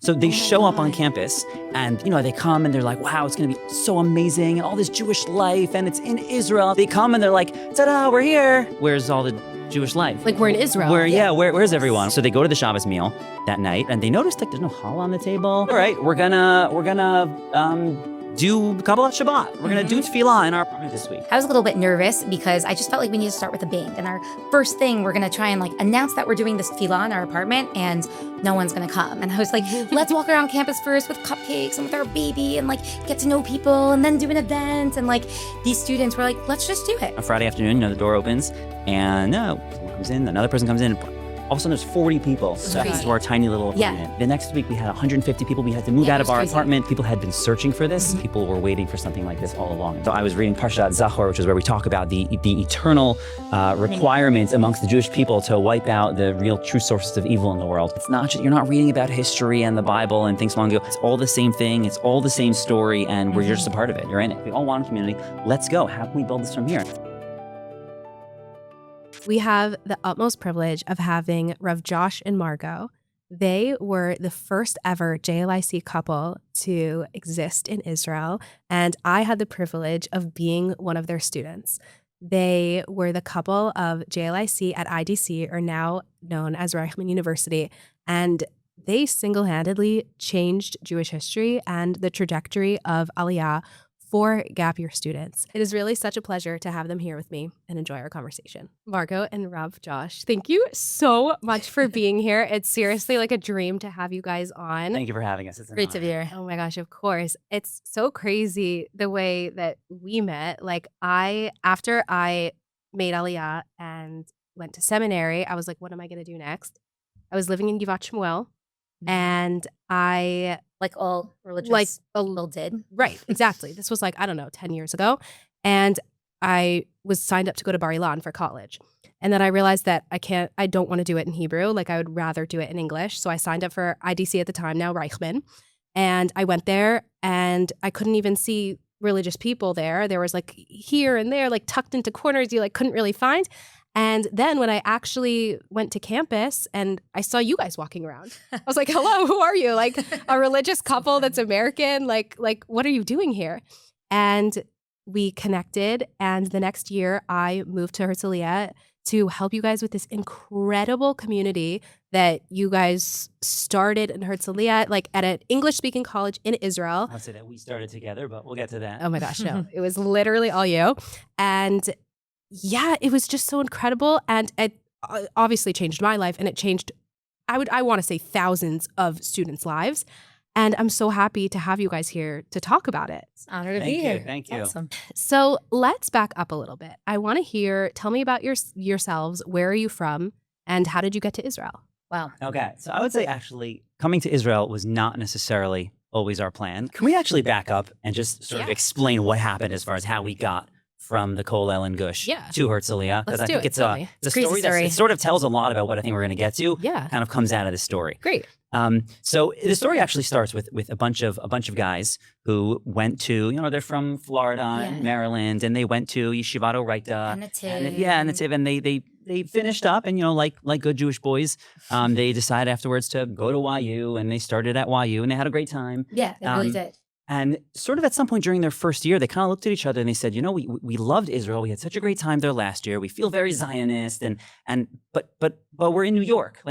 So they show up on campus and, they come and they're like, wow, it's going to be so amazing and all this Jewish life and it's in Israel. They come and they're like, ta-da, we're here. Where's all the Jewish life? Like we're in Israel. Where's everyone? So they go to the Shabbos meal that night and they notice like there's no challah on the table. All right, we're gonna do Kabbalat Shabbat. We're gonna do tefillah in our apartment this week. I was a little bit nervous because I just felt like we needed to start with a bang. And our first thing, we're gonna try and announce that we're doing this tefillah in our apartment and no one's gonna come. And I was like, let's walk around campus first with cupcakes and with our baby and get to know people and then do an event. And these students were like, let's just do it. On Friday afternoon, the door opens and someone comes in, another person comes in. All of a sudden, there's 40 people to our tiny little apartment. Yeah. The next week, we had 150 people. We had to move out of our crazy. apartment. People had been searching for this. People were waiting for something like this all along. So I was reading Parshat Zachor, which is where we talk about the eternal requirements amongst the Jewish people to wipe out the real true sources of evil in the world. It's not just, you're not reading about history and the Bible and things long ago. It's all the same thing. It's all the same story, and we're just a part of it. You're in it. We all want a community. Let's go. How can we build this from here? We have the utmost privilege of having Rav Josh and Margot. They were the first ever JLIC couple to exist in Israel, and I had the privilege of being one of their students. They were the couple of JLIC at IDC, or now known as Reichman University, and they single-handedly changed Jewish history and the trajectory of Aliyah for gap year students. It is really such a pleasure to have them here with me and enjoy our conversation. Margot and Rav Josh, thank you so much for being here. It's seriously like a dream to have you guys on. Thank you for having us. It's Great to be here. Oh my gosh, of course. It's so crazy the way that we met. After I made Aliyah and went to seminary, I was like, what am I going to do next? I was living in Givat Shmuel, and I all religious people did. Right, exactly. This was 10 years ago. And I was signed up to go to Bar Ilan for college. And then I realized that I don't want to do it in Hebrew. I would rather do it in English. So I signed up for IDC at the time, now Reichman. And I went there and I couldn't even see religious people there. There was here and there, tucked into corners you couldn't really find. And then when I actually went to campus and I saw you guys walking around, I was like, hello, who are you? A religious couple that's American? What are you doing here? And we connected. And the next year I moved to Herzliya to help you guys with this incredible community that you guys started in Herzliya, at an English-speaking college in Israel. I'll say that we started together, but we'll get to that. Oh my gosh, no. It was literally all you. And yeah, it was just so incredible, and it obviously changed my life, and it changed, I want to say, thousands of students' lives. And I'm so happy to have you guys here to talk about it. It's an honor to be here. Thank you. Awesome. So let's back up a little bit. I want to tell me about yourselves. Where are you from, and how did you get to Israel? Wow. Okay, so I would say actually coming to Israel was not necessarily always our plan. Can we actually back up and just sort of explain what happened as far as how we got from the Kollel and Gush to Herzliya? Because I think it's a story that sort of tells a lot about what I think we're going to get to. Yeah. Kind of comes out of this story. Great. So the story actually starts with a bunch of guys who went to, they're from Florida and Maryland, and they went to Yeshivat Oraita. Nativ. And they finished up, and like good Jewish boys, they decided afterwards to go to YU, and they started at YU, and they had a great time. Yeah, they really did. And sort of at some point during their first year, they kind of looked at each other and they said, we loved Israel. We had such a great time there last year. We feel very Zionist, but we're in New York.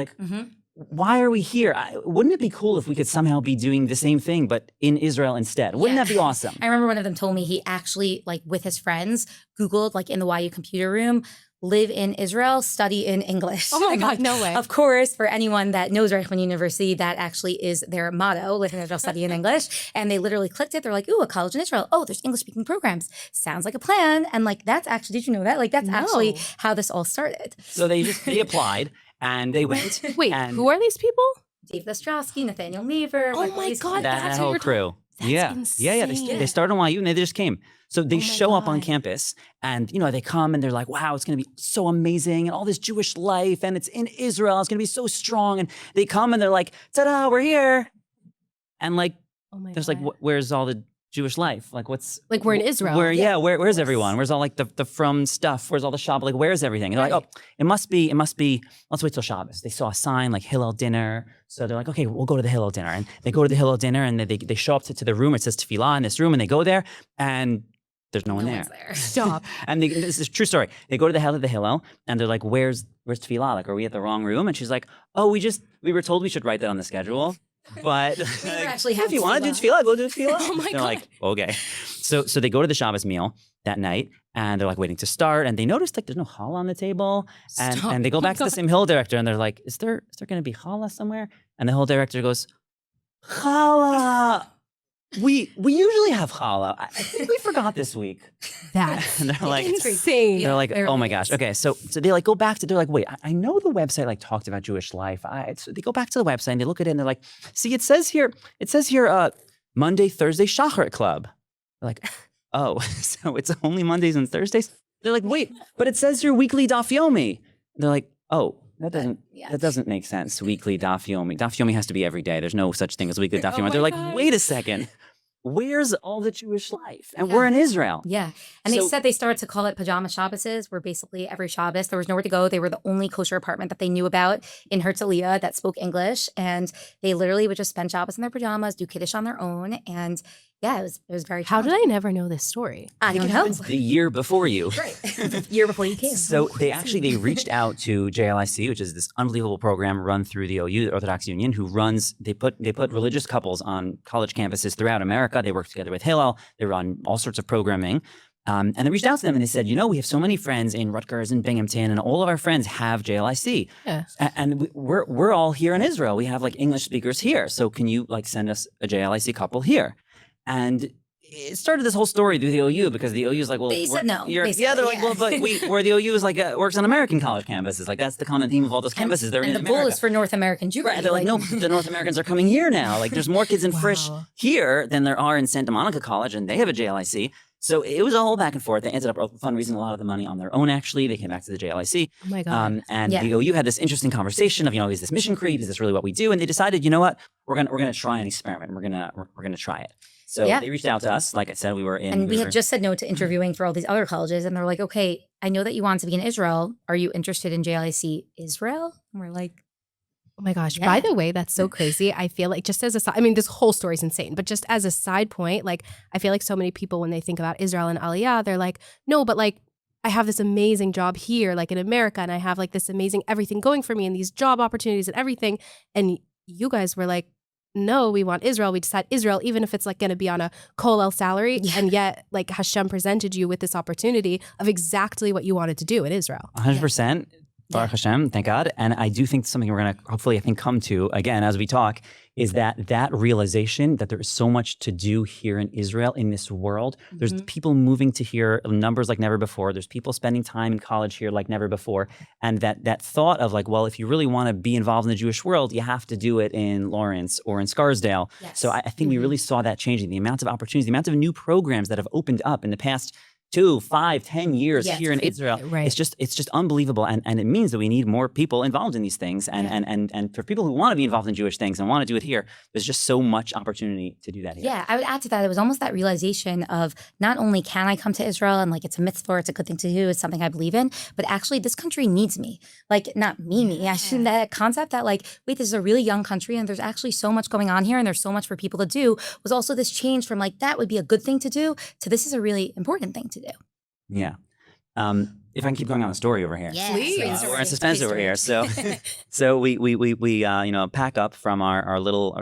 Why are we here? Wouldn't it be cool if we could somehow be doing the same thing, but in Israel instead? Wouldn't that be awesome? I remember one of them told me he actually, with his friends, Googled, in the YU computer room, live in Israel, study in English. Oh my God, no way. Of course, for anyone that knows Reichman University, that actually is their motto, live in Israel, study in English. And they literally clicked it. They're like, ooh, a college in Israel. Oh, there's English-speaking programs. Sounds like a plan. And that's actually, did you know that? That's actually how this all started. So they applied and they went. Wait, who are these people? Dave Lestrowski, Nathaniel Meaver. Oh my God, that whole crew. Yeah. They started on YU and they just came. So they show up on campus and, they come and they're like, wow, it's going to be so amazing and all this Jewish life and it's in Israel. It's going to be so strong. And they come and they're like, ta-da, we're here. And there's where's all the Jewish life? Like what's Like we're in Israel. Where's everyone? Where's all like the from stuff? Where's all the Shabbat? Like where's everything? And they're like, oh, it must be, let's wait till Shabbos. They saw a sign like Hillel dinner. So they're like, okay, we'll go to the Hillel dinner. And they go to the Hillel dinner and they show up to the room. It says Tefillah in this room, and they go there and there's no one there. Stop. And this is a true story. They go to the Hillel and they're like, where's Tefillah? Like, are we at the wrong room? And she's like, oh, we were told we should write that on the schedule. But actually have if you want to do Tefillah, go do Tefillah. Oh my They're God. like, okay. So they go to the Shabbos meal that night and they're like waiting to start. And they notice like there's no challah on the table. And they go back to the same Hillel director and they're like, is there going to be challah somewhere? And the Hillel director goes, challah. We usually have challah. I think we forgot this week. That's And they're like, insane. they're like, oh my gosh. Okay, so they like go back to, they're like, wait, I know the website like talked about Jewish life. So they go back to the website and they look at it and they're like, see, it says here, Monday, Thursday, Shacharit Club. They're like, oh, so it's only Mondays and Thursdays? They're like, wait, but it says here weekly Daf Yomi. They're like, oh, that doesn't make sense. Weekly Daf Yomi. Daf Yomi has to be every day. There's no such thing as weekly Daf Yomi. They're like, wait a second. Where's all the Jewish life? And we're in Israel. Yeah. And they said they started to call it pajama Shabboses, where basically every Shabbos there was nowhere to go. They were the only kosher apartment that they knew about in Aliyah that spoke English. And they literally would just spend Shabbos in their pajamas, do Kiddush on their own. And yeah, it was very How did I never know this story? I don't know. The year before you. Right. Year before you came. So they reached out to JLIC, which is this unbelievable program run through the OU, the Orthodox Union, who runs, they put religious couples on college campuses throughout America. They work together with Hillel. They run all sorts of programming. And they reached out to them and they said, we have so many friends in Rutgers and Binghamton, and all of our friends have JLIC. Yeah. And we're all here in Israel. We have like English speakers here. So can you like send us a JLIC couple here? And it started this whole story through the OU because the OU is like, well, they said no. They're like, well, but where the OU is like works on American college campuses. Like that's the common theme of all those campuses. They're in the America. goal is for North American Jewry. Right. They're like, no, the North Americans are coming here now. Like there's more kids in Frisch here than there are in Santa Monica College, and they have a JLIC. So it was a whole back and forth. They ended up fundraising a lot of the money on their own, actually. They came back to the JLIC. Oh my God. And the OU had this interesting conversation of, is this mission creep? Is this really what we do? And they decided, you know what? We're gonna try an experiment. We're gonna try it. So they reached out to us. Like I said, we were in. And we had just said no to interviewing for all these other colleges. And they're like, okay, I know that you want to be in Israel. Are you interested in JLIC Israel? And we're like, oh my gosh. By the way, that's so crazy. I feel like just as a side, this whole story is insane, but just as a side point, like I feel like so many people when they think about Israel and Aliyah, they're like, no, but like I have this amazing job here, like in America, and I have like this amazing everything going for me and these job opportunities and everything. And you guys were like, no, we want Israel. We decide Israel, even if it's like going to be on a kollel salary. Yeah. And yet like Hashem presented you with this opportunity of exactly what you wanted to do in Israel. 100%. Baruch Hashem, thank God. And I do think something we're going to hopefully, I think, come to again as we talk is that realization that there is so much to do here in Israel, in this world. There's people moving to here, numbers like never before. There's people spending time in college here like never before. And that thought of like, well, if you really want to be involved in the Jewish world, you have to do it in Lawrence or in Scarsdale. Yes. So I think we really saw that changing. The amount of opportunities, the amount of new programs that have opened up in the past 2, 5, 10 years here in Israel. Right. It's just unbelievable. And it means that we need more people involved in these things. And for people who want to be involved in Jewish things and want to do it here, there's just so much opportunity to do that here. Yeah, I would add to that. It was almost that realization of not only can I come to Israel and like it's a mitzvah, it's a good thing to do, it's something I believe in, but actually this country needs me. Like not me. Actually, that concept that like, wait, this is a really young country and there's actually so much going on here and there's so much for people to do was also this change from like that would be a good thing to do to this is a really important thing to do. Yeah. If I can keep going on the story over here. Yeah, please. We're in suspense over here. So we pack up from our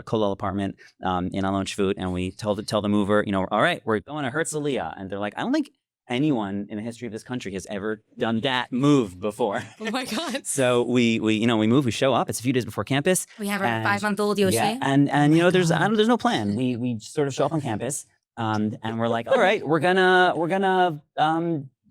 kollel apartment in Alon Shvut, and we tell the mover, all right, we're going to Herzliya. And they're like, I don't think anyone in the history of this country has ever done that move before. Oh my God. So we move, we show up. It's a few days before campus. We have our 5-month-old Yoshi. Yeah, and there's no plan. We sort of show up on campus. And we're like, all right, we're gonna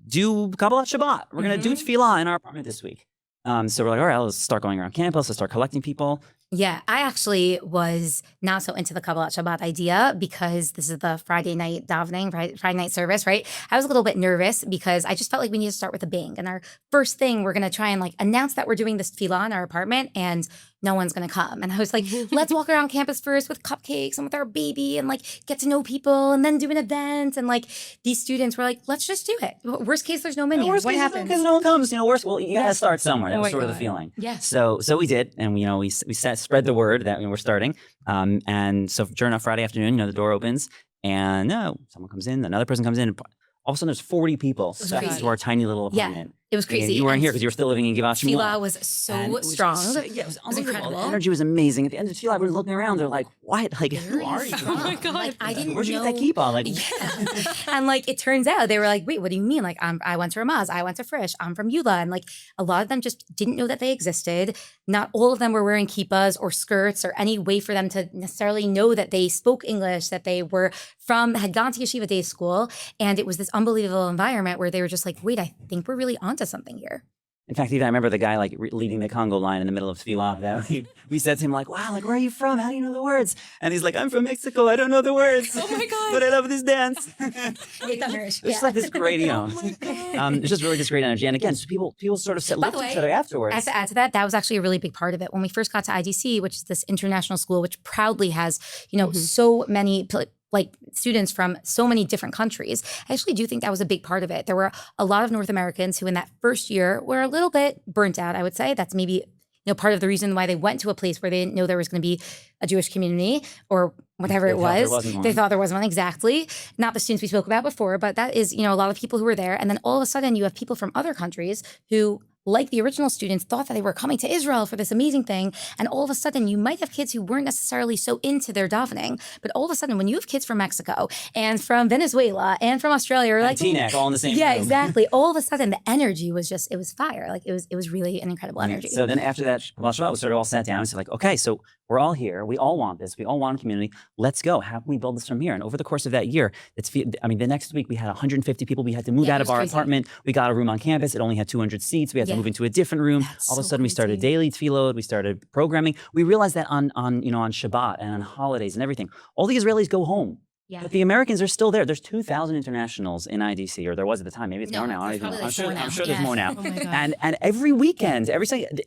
do Kabbalat Shabbat. We're gonna do Tefillah in our apartment this week. So we're like, all right, let's start going around campus. Let's start collecting people. Yeah, I actually was not so into the Kabbalat Shabbat idea because this is the Friday night davening, Friday night service, right? I was a little bit nervous because I just felt like we need to start with a bang. And our first thing, we're going to try and like announce that we're doing this tefillah in our apartment and no one's going to come. And I was like, let's walk around campus first with cupcakes and with our baby and like get to know people and then do an event. And like these students were like, let's just do it. Worst case, there's no menu. Worst What case, happens? Because no one comes. Worst. Well, you gotta start somewhere. That was sort of the feeling. Yes. So we did, and we spread the word that we're starting. And so sure enough, Friday afternoon, the door opens, and someone comes in, another person comes in. And all of a sudden, there's 40 people stuck into our tiny little apartment. It was crazy. And you weren't here because you were still living in Givat Shmuel. Tefillah was so strong. It was unbelievable. incredible. The energy was amazing. At the end of Tefillah, we were looking around. They're like, "What? Like, who are you?" Oh my God. Like, I didn't Where'd you know. get that kippah? Like, Yeah. And like, it turns out they were like, wait, what do you mean? Like, I went to Ramaz, I went to Frisch, I'm from Eula. And like, a lot of them just didn't know that they existed. Not all of them were wearing kippahs or skirts or any way for them to necessarily know that they spoke English, that they had gone to yeshiva day school. And it was this unbelievable environment where they were just like, wait, I think we're really onto something here. In fact, even I remember the guy like leading the Congo line in the middle of Tefillah. That we said to him like, "Wow, like where are you from? How do you know the words?" And he's like, "I'm from Mexico. I don't know the words. Oh my God. But I love this dance." It's It's like this great, it's just really this great energy. And again, so people sort of look at each other afterwards. I have to add to that. That was actually a really big part of it. When we first got to IDC, which is this international school, which proudly has, so many like students from so many different countries. I actually do think that was a big part of it. There were a lot of North Americans who in that first year were a little bit burnt out, I would say. That's maybe part of the reason why they went to a place where they didn't know there was going to be a Jewish community or whatever it was. They thought there wasn't one. Exactly. Not the students we spoke about before, but that is, a lot of people who were there. And then all of a sudden you have people from other countries who, like the original students, thought that they were coming to Israel for this amazing thing. And all of a sudden, you might have kids who weren't necessarily so into their davening. But all of a sudden, when you have kids from Mexico and from Venezuela and from Australia, or like Teaneck, all in the same yeah, room. exactly. All of a sudden, the energy was it was fire. Like it was really an incredible energy. So then after that, Shabbat, we sort of all sat down and said like, okay, so we're all here. We all want this. We all want a community. Let's go. How can we build this from here? And over the course of that year, the next week we had 150 people. We had to move out of our apartment. We got a room on campus. It only had 200 seats. We had to move into a different room. All of a sudden, we started daily tefillot. We started programming. We realized that on Shabbat and on holidays and everything, all the Israelis go home. Yeah. But the Americans are still there. There's 2,000 internationals in IDC, or there was at the time. Maybe it's more now. I don't even know. I'm sure there's more now. Oh my God. And every weekend,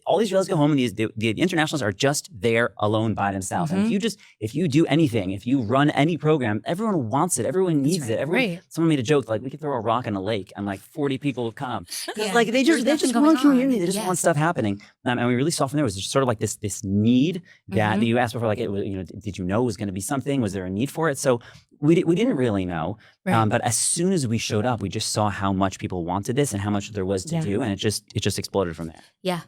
all these Israelis go home, and the internationals are just there alone by themselves. And if you do anything, if you run any program, everyone wants it. Everyone needs it. Someone made a joke like we could throw a rock in a lake and like 40 people will come. Like they just want community. They just want stuff happening. And we really saw from there was just sort of like this need that you asked before. Like it was, did you know it was going to be something? Was there a need for it? So we didn't really know, but as soon as we showed up, we just saw how much people wanted this and how much there was to do, and it just exploded from there. Yeah.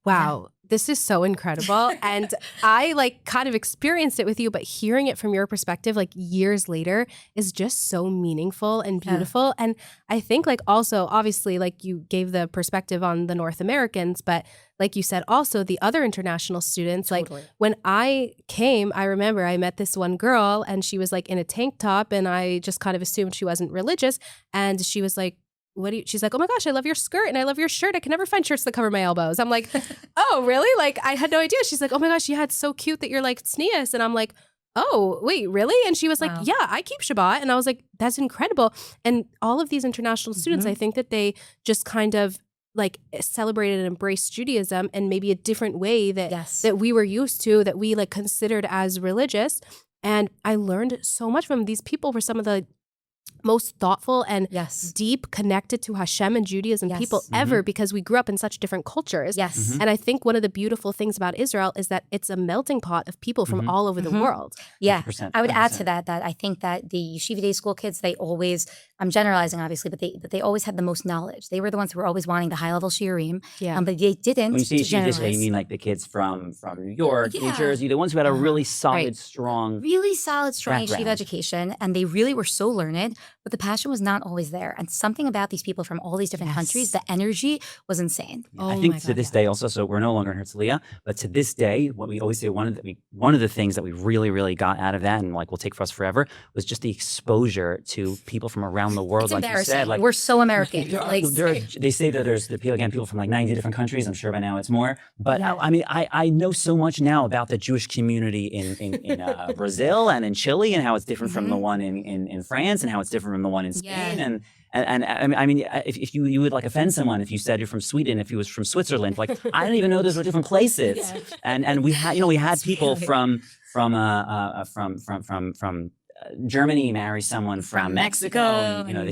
Wow. This is so incredible. And I kind of experienced it with you, but hearing it from your perspective, years later is just so meaningful and beautiful. And I think also, obviously, you gave the perspective on the North Americans, but like you said, also the other international students, when I came, I remember I met this one girl and she was in a tank top and I just kind of assumed she wasn't religious. And she was like, she's like, oh my gosh, I love your skirt and I love your shirt. I can never find shirts that cover my elbows. I'm like, oh, really? I had no idea. She's like, oh my gosh, yeah, it's so cute that you're tznius. And I'm like, oh, wait, really? And she was like, yeah, I keep Shabbat. And I was like, that's incredible. And all of these international students, I think that they just kind of celebrated and embraced Judaism in maybe a different way that we were used to, that we considered as religious. And I learned so much from these people. Were some of the most thoughtful and deep connected to Hashem and Judaism people ever, because we grew up in such different cultures. Yes. And I think one of the beautiful things about Israel is that it's a melting pot of people from all over the world. Yeah. 100%. I would add to that I think that the yeshiva day school kids, they always, I'm generalizing obviously, but they always had the most knowledge. They were the ones who were always wanting the high level shiurim. Yeah. But they didn't. When you say yeshiva day, you mean the kids from New York, New Jersey, the ones who had a really solid, strong yeshiva background. education, and they really were so learned, but the passion was not always there. And something about these people from all these different countries, the energy was insane. I think to this day also, so we're no longer in Herzliya, but to this day, what we always say, one of the things that we really, really got out of that and will take for us forever was just the exposure to people from around the world. It's like embarrassing. you said, we're so American. They say that there's the people from 90 different countries. I'm sure by now it's more. But I know so much now about the Jewish community in Brazil and in Chile, and how it's different from the one in France, and how it's different different from the one in Spain. Yeah. And I mean, if you would like offend someone if you said you're from Sweden, if he was from Switzerland, like I didn't even know those were different places. And we had people from Germany marry someone from Mexico. And,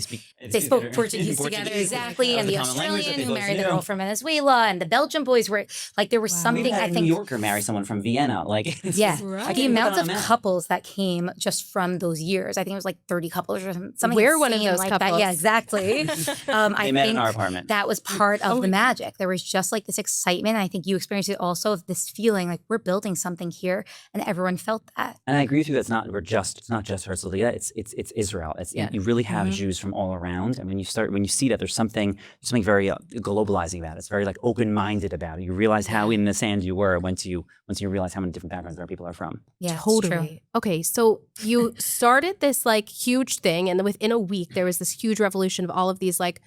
they spoke Portuguese together, exactly. And the Australian who married the girl from Venezuela, and the Belgian boys were like, there was something, I think. A New Yorker marry someone from Vienna. Like, the amount of couples that came just from those years, I think it was like 30 couples or something. We're one of those like couples. That. Yeah, exactly. They met in our apartment. That was part of the magic. There was just like this excitement. And I think you experienced it also, of this feeling like we're building something here, and everyone felt that. And I agree with you. It's not just Herzliya. It's Israel. You really have Jews from all around. And when you see that, there's something very globalizing about it. It's very like open-minded about it. You realize how in the sand you were once you realize how many different backgrounds our people are from. Yeah, totally. Okay, so you started this like huge thing, and then within a week there was this huge revolution of all of these like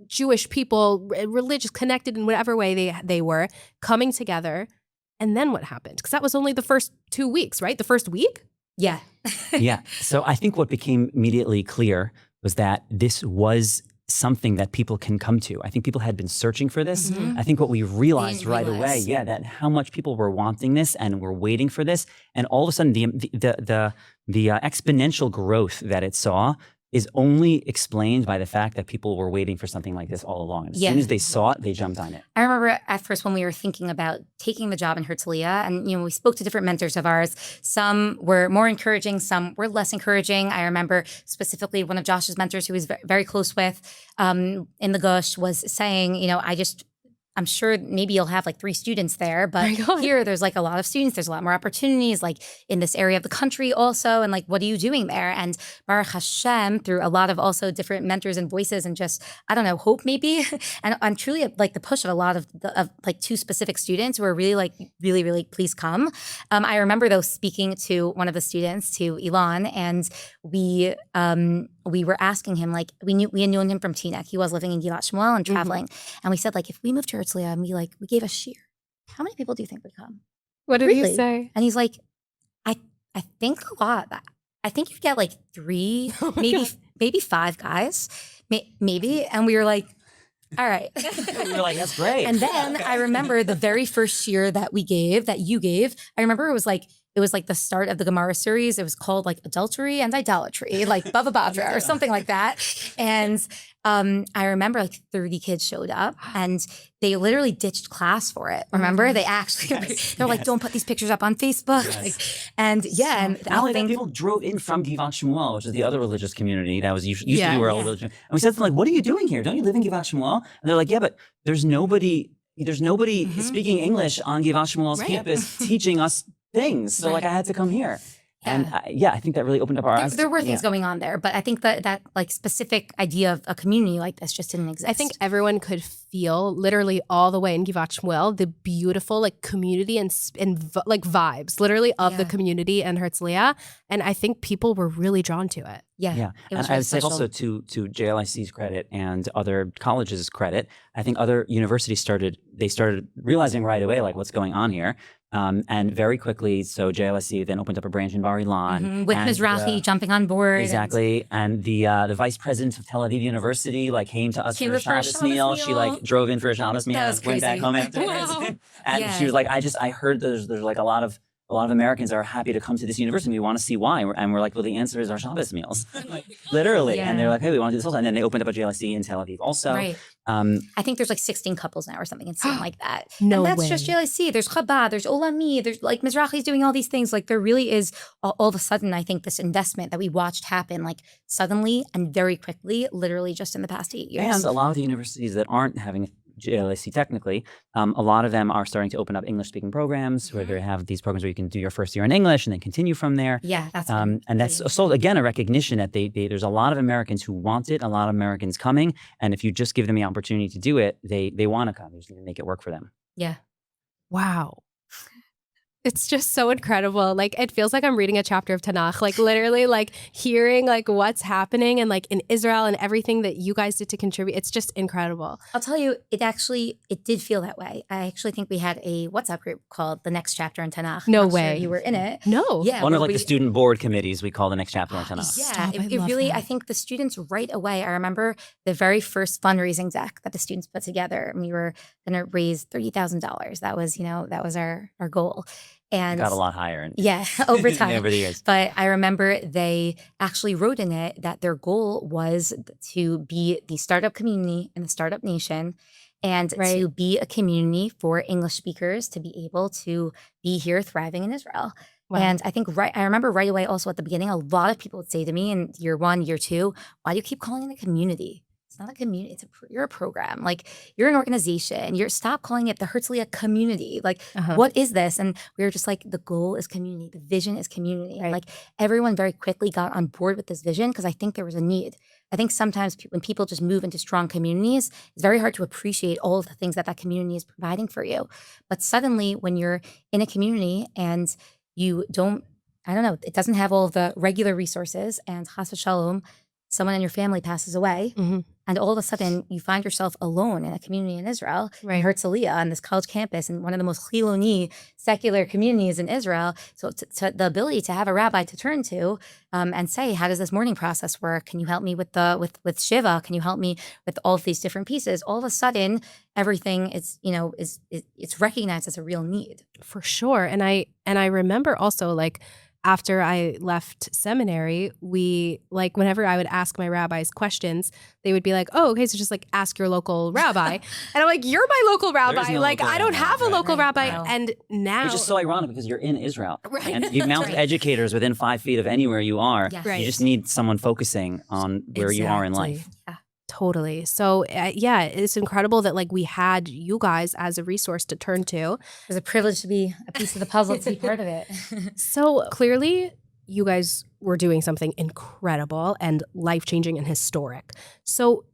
Jewish people, religious, connected in whatever way they were, coming together. And then what happened? Because that was only the first 2 weeks, right? The first week? Yeah. Yeah. So I think what became immediately clear was that this was something that people can come to. I think people had been searching for this. I think what we realized right away, that how much people were wanting this and were waiting for this, and all of a sudden the exponential growth that it saw is only explained by the fact that people were waiting for something like this all along. As soon as they saw it, they jumped on it. I remember at first when we were thinking about taking the job in Herzliya, and we spoke to different mentors of ours. Some were more encouraging, some were less encouraging. I remember specifically one of Josh's mentors, who he was very close with in the Gush, was saying, I'm sure maybe you'll have like 3 students there, but here there's like a lot of students. There's a lot more opportunities like in this area of the country also. And like, what are you doing there? And Baruch Hashem, through a lot of also different mentors and voices and just, I don't know, hope maybe. and truly like the push of a lot of like 2 specific students who were really like, really, really, please come. I remember though speaking to one of the students, to Elon, and we were asking him, like, we had known him from Teaneck. He was living in Gilat Shmuel and traveling. And we said, like, if we moved to Herzliya and we gave a shir, how many people do you think would come? What did he say? And he's like, I think a lot. I think you'd get like 3, maybe 5 guys, maybe. And we were like, all right. We were like, that's great. And then I remember the very first shir that you gave, I remember it was like the start of the Gemara series. It was called like Adultery and Idolatry, like Bava Badra or something like that. And I remember like 30 kids showed up and they literally ditched class for it. Remember? They actually, they're like, don't put these pictures up on Facebook. And people drove in from Givat Shmuel, which is the other religious community that was used to be where all religion. And we said to them, like, what are you doing here? Don't you live in Givat Shmuel? And they're like, yeah, but there's nobody speaking English on Givat Shmuel's campus teaching us things. So like I had to come here. And I think that really opened up our eyes. There were things going on there, but I think that like specific idea of a community like this just didn't exist. I think everyone could feel literally all the way in Givat Shmuel the beautiful like community and like vibes literally of the community and Herzliya. And I think people were really drawn to it. Yeah. And I would say also to JLIC's credit and other colleges' credit, I think other universities started realizing right away like what's going on here. And very quickly, so JLIC then opened up a branch in Bar Ilan. With Mizrahi jumping on board. Exactly. And the vice president of Tel Aviv University like came to us for a Shabbos meal. She like drove in for a Shabbos meal and went back home afterwards. And she was like, I heard there's like a lot of Americans are happy to come to this university. We want to see why. And we're like, well, the answer is our Shabbos meals. Literally. And they're like, hey, we want to do this also. And then they opened up a JLIC in Tel Aviv also. Right. I think there's like 16 couples now or something insane like that. No and that's way. just JLIC. There's Chabad, there's Olami, there's like Mizrahi's doing all these things. Like there really is all of a sudden, I think this investment that we watched happen like suddenly and very quickly, literally just in the past 8 years. And a lot of the universities that aren't having JLIC technically, a lot of them are starting to open up English-speaking programs where they have these programs where you can do your first year in English and then continue from there. Yeah, that's and that's also again a recognition that there's a lot of Americans who want it, a lot of Americans coming, and if you just give them the opportunity to do it, they want to come. You just need to make it work for them. Yeah. Wow. It's just so incredible. Like, it feels like I'm reading a chapter of Tanakh, like literally like hearing like what's happening and like in Israel and everything that you guys did to contribute. It's just incredible. I'll tell you, it did feel that way. I actually think we had a WhatsApp group called The Next Chapter in Tanakh. No I'm not way. sure you were in it. No. Yeah. One of where like the student board committees we call the next chapter on Tanakh. Yeah, Stop, it I love really, that. I think the students right away, I remember the very first fundraising deck that the students put together, and we were going to raise $30,000. That was, that was our goal. And Got a lot higher. yeah, over time. Over the years. But I remember they actually wrote in it that their goal was to be the startup community in the startup nation, and Right. to be a community for English speakers to be able to be here thriving in Israel. Wow. And I think I remember right away also at the beginning, a lot of people would say to me in year 1, year 2, why do you keep calling it a community? It's not a community. You're a program. Like, you're an organization. Stop calling it the Herzliya community. Like, what is this? And we were just like, the goal is community. The vision is community. And Right. like, everyone very quickly got on board with this vision because I think there was a need. I think sometimes when people just move into strong communities, it's very hard to appreciate all of the things that community is providing for you. But suddenly when you're in a community and you don't, I don't know, it doesn't have all of the regular resources, and chas v'shalom, someone in your family passes away, Mhm. and all of a sudden you find yourself alone in a community in Israel, Right. in Herzliya, on this college campus, in one of the most chiloni secular communities in Israel. So the ability to have a rabbi to turn to and say, how does this mourning process work? Can you help me with Shiva? Can you help me with all of these different pieces? All of a sudden, everything is it's recognized as a real need. For sure. And I remember also, like, after I left seminary, we, like, whenever I would ask my rabbis questions, they would be like, oh, okay, so just like ask your local rabbi. And I'm like, you're my local rabbi. no Like, local I don't rabbi, have a right, local right. rabbi. Wow. And now, Which is so ironic because you're in Israel. Right. And the amount of Right. educators within 5 feet of anywhere you are, Yes. Right. you just need someone focusing on where you are in Exactly. life. Yeah. Totally. So yeah, it's incredible that like we had you guys as a resource to turn to. It was a privilege to be a piece of the puzzle, to be part of it. So clearly you guys were doing something incredible and life-changing and historic. So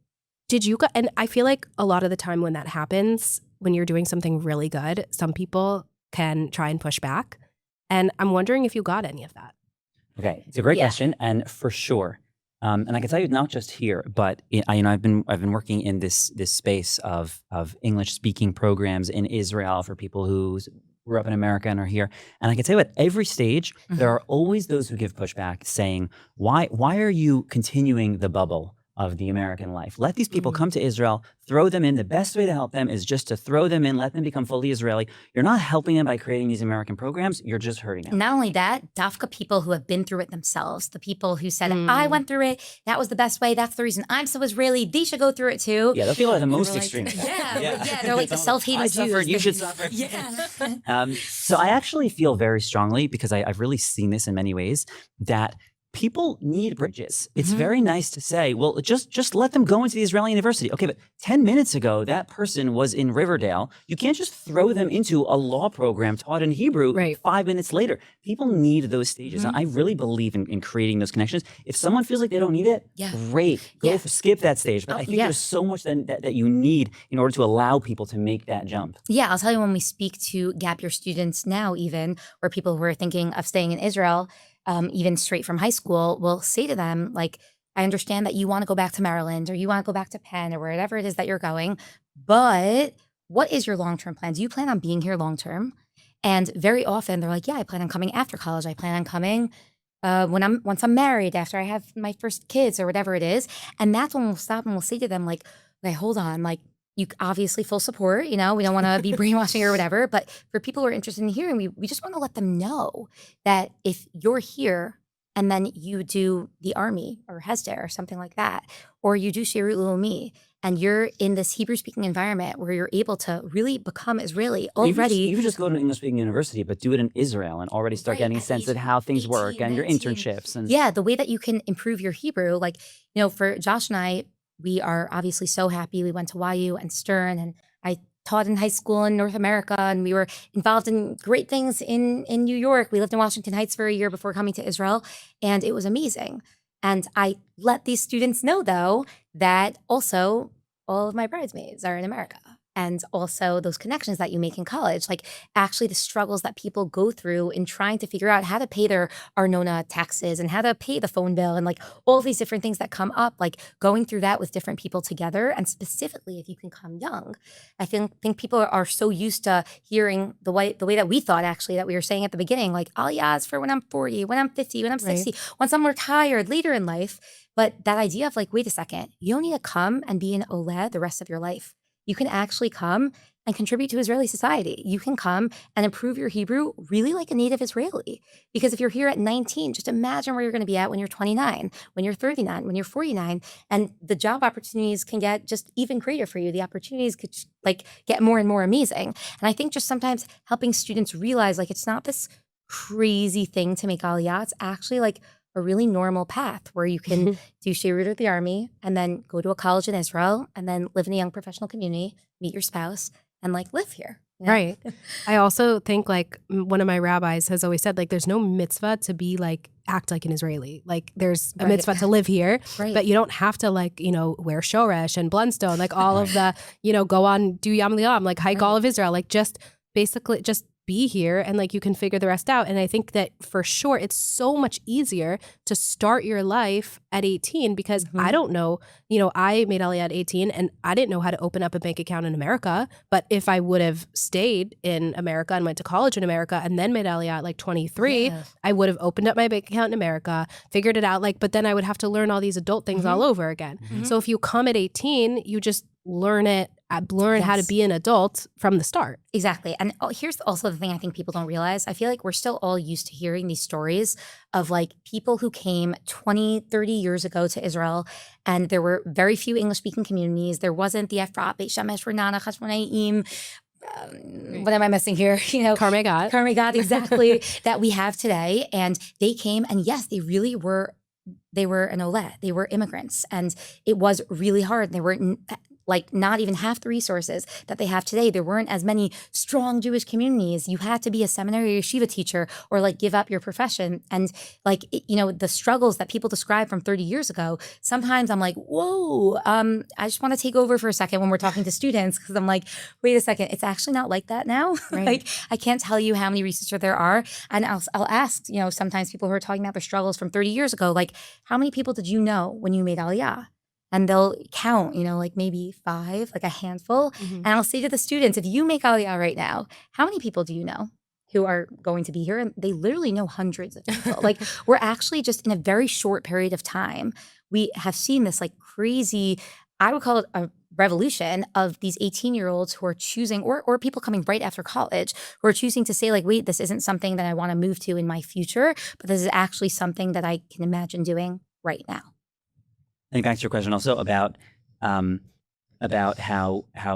did you and I feel like a lot of the time when that happens, when you're doing something really good, some people can try and push back. And I'm wondering if you got any of that. Okay, it's a great Yeah. question, and for sure. And I can tell you not just here, but I've been working in this space of English speaking programs in Israel for people who grew up in America and are here. And I can tell you at every stage, there are always those who give pushback, saying, "Why are you continuing the bubble of the American life? Let these people come to Israel, throw them in. The best way to help them is just to throw them in, let them become fully Israeli. You're not helping them by creating these American programs. You're just hurting them." Not only that, dafka people who have been through it themselves, the people who said, I went through it, that was the best way, that's the reason I'm so Israeli, they should go through it too. Yeah, those people are the most They're like, extreme. Yeah, they're like the self-hating I Jews. suffered, you should suffer. Yeah. So I actually feel very strongly, because I've really seen this in many ways, that people need bridges. It's very nice to say, well, just let them go into the Israeli university. Okay, but 10 minutes ago, that person was in Riverdale. You can't just throw them into a law program taught in Hebrew Right. 5 minutes later. People need those stages. And I really believe in creating those connections. If someone feels like they don't need it, Yeah. great. Go Yeah. skip that stage. But I think yeah. there's so much that you need in order to allow people to make that jump. Yeah, I'll tell you, when we speak to gap year students now, even, or people who are thinking of staying in Israel, even straight from high school, we'll say to them, like, I understand that you want to go back to Maryland, or you want to go back to Penn, or wherever it is that you're going, but what is your long-term plan? Do you plan on being here long-term? And very often they're like, yeah, I plan on coming after college. I plan on coming once I'm married, after I have my first kids, or whatever it is. And that's when we'll stop and we'll say to them, like, okay, hold on, like, you obviously full support, we don't want to be brainwashing or whatever. But for people who are interested in hearing, we just want to let them know that if you're here and then you do the army or Hesder or something like that, or you do Shirut Leumi, and you're in this Hebrew-speaking environment where you're able to really become Israeli already. You could just go to an English-speaking university, but do it in Israel and already start Right, getting a at sense age of how things work 18, and your 19. internships. And Yeah, the way that you can improve your Hebrew. Like, for Josh and I, we are obviously so happy. We went to YU and Stern, and I taught in high school in North America, and we were involved in great things in New York. We lived in Washington Heights for a year before coming to Israel, and it was amazing. And I let these students know, though, that also all of my bridesmaids are in America. and also those connections that you make in college, like actually the struggles that people go through in trying to figure out how to pay their Arnona taxes and how to pay the phone bill and like all these different things that come up, like going through that with different people together. And specifically, if you can come young, I think people are so used to hearing the way that we thought, actually, that we were saying at the beginning, like Aliyah is for when I'm 40, when I'm 50, when I'm 60, once I'm retired, later in life. But that idea of like, wait a second, you don't need to come and be an Oleh the rest of your life. You can actually come and contribute to Israeli society. You can come and improve your Hebrew really like a native Israeli. Because if you're here at 19, just imagine where you're going to be at when you're 29, when you're 39, when you're 49, and the job opportunities can get just even greater for you. The opportunities could like get more and more amazing. And I think just sometimes helping students realize like it's not this crazy thing to make Aliyah. It's actually like a really normal path where you can do Shirut at the army and then go to a college in Israel and then live in a young professional community, meet your spouse, and like live here. You know? Right. I also think like one of my rabbis has always said like there's no mitzvah to be like act like an Israeli. Like there's a mitzvah to live here, but you don't have to like, you know, wear shoresh and blundstone, like all of the, you know, go on, do Yam Liyam, like hike all of Israel, like just basically just be here and like you can figure the rest out. And I think that for sure it's so much easier to start your life at 18 because I don't know, you know, I made Aliyah at 18 and I didn't know how to open up a bank account in America. But if I would have stayed in America and went to college in America and then made Aliyah at like 23, I would have opened up my bank account in America, figured it out, like, but then I would have to learn all these adult things all over again. So if you come at 18, you just learn how to be an adult from the start. Exactly. And here's also the thing I think people don't realize. I feel like we're still all used to hearing these stories of like people who came 20, 30 years ago to Israel, and there were very few English-speaking communities. There wasn't the Efrat, Beit Shemesh, Renana, Chashmonaim. What am I missing here? You know, Karmei Gad, exactly, that we have today. And they came, and yes, they really were. They were an Oleh. They were immigrants, and it was really hard. They were like not even half the resources that they have today. There weren't as many strong Jewish communities. You had to be a seminary or yeshiva teacher or like give up your profession. And like, you know, the struggles that people describe from 30 years ago, sometimes I'm like, whoa, I just want to take over for a second when we're talking to students because I'm like, wait a second, it's actually not like that now. Like, I can't tell you how many researchers there are. And I'll ask, you know, sometimes people who are talking about their struggles from 30 years ago, like, how many people did you know when you made Aliyah? And they'll count, you know, like maybe 5, like a handful. And I'll say to the students, if you make Aliyah right now, how many people do you know who are going to be here? And they literally know hundreds of people. Like we're actually just in a very short period of time, we have seen this like crazy, I would call it a revolution of these 18-year-olds who are choosing, or people coming right after college, who are choosing to say like, wait, this isn't something that I want to move to in my future, but this is actually something that I can imagine doing right now. I think back to your question also about how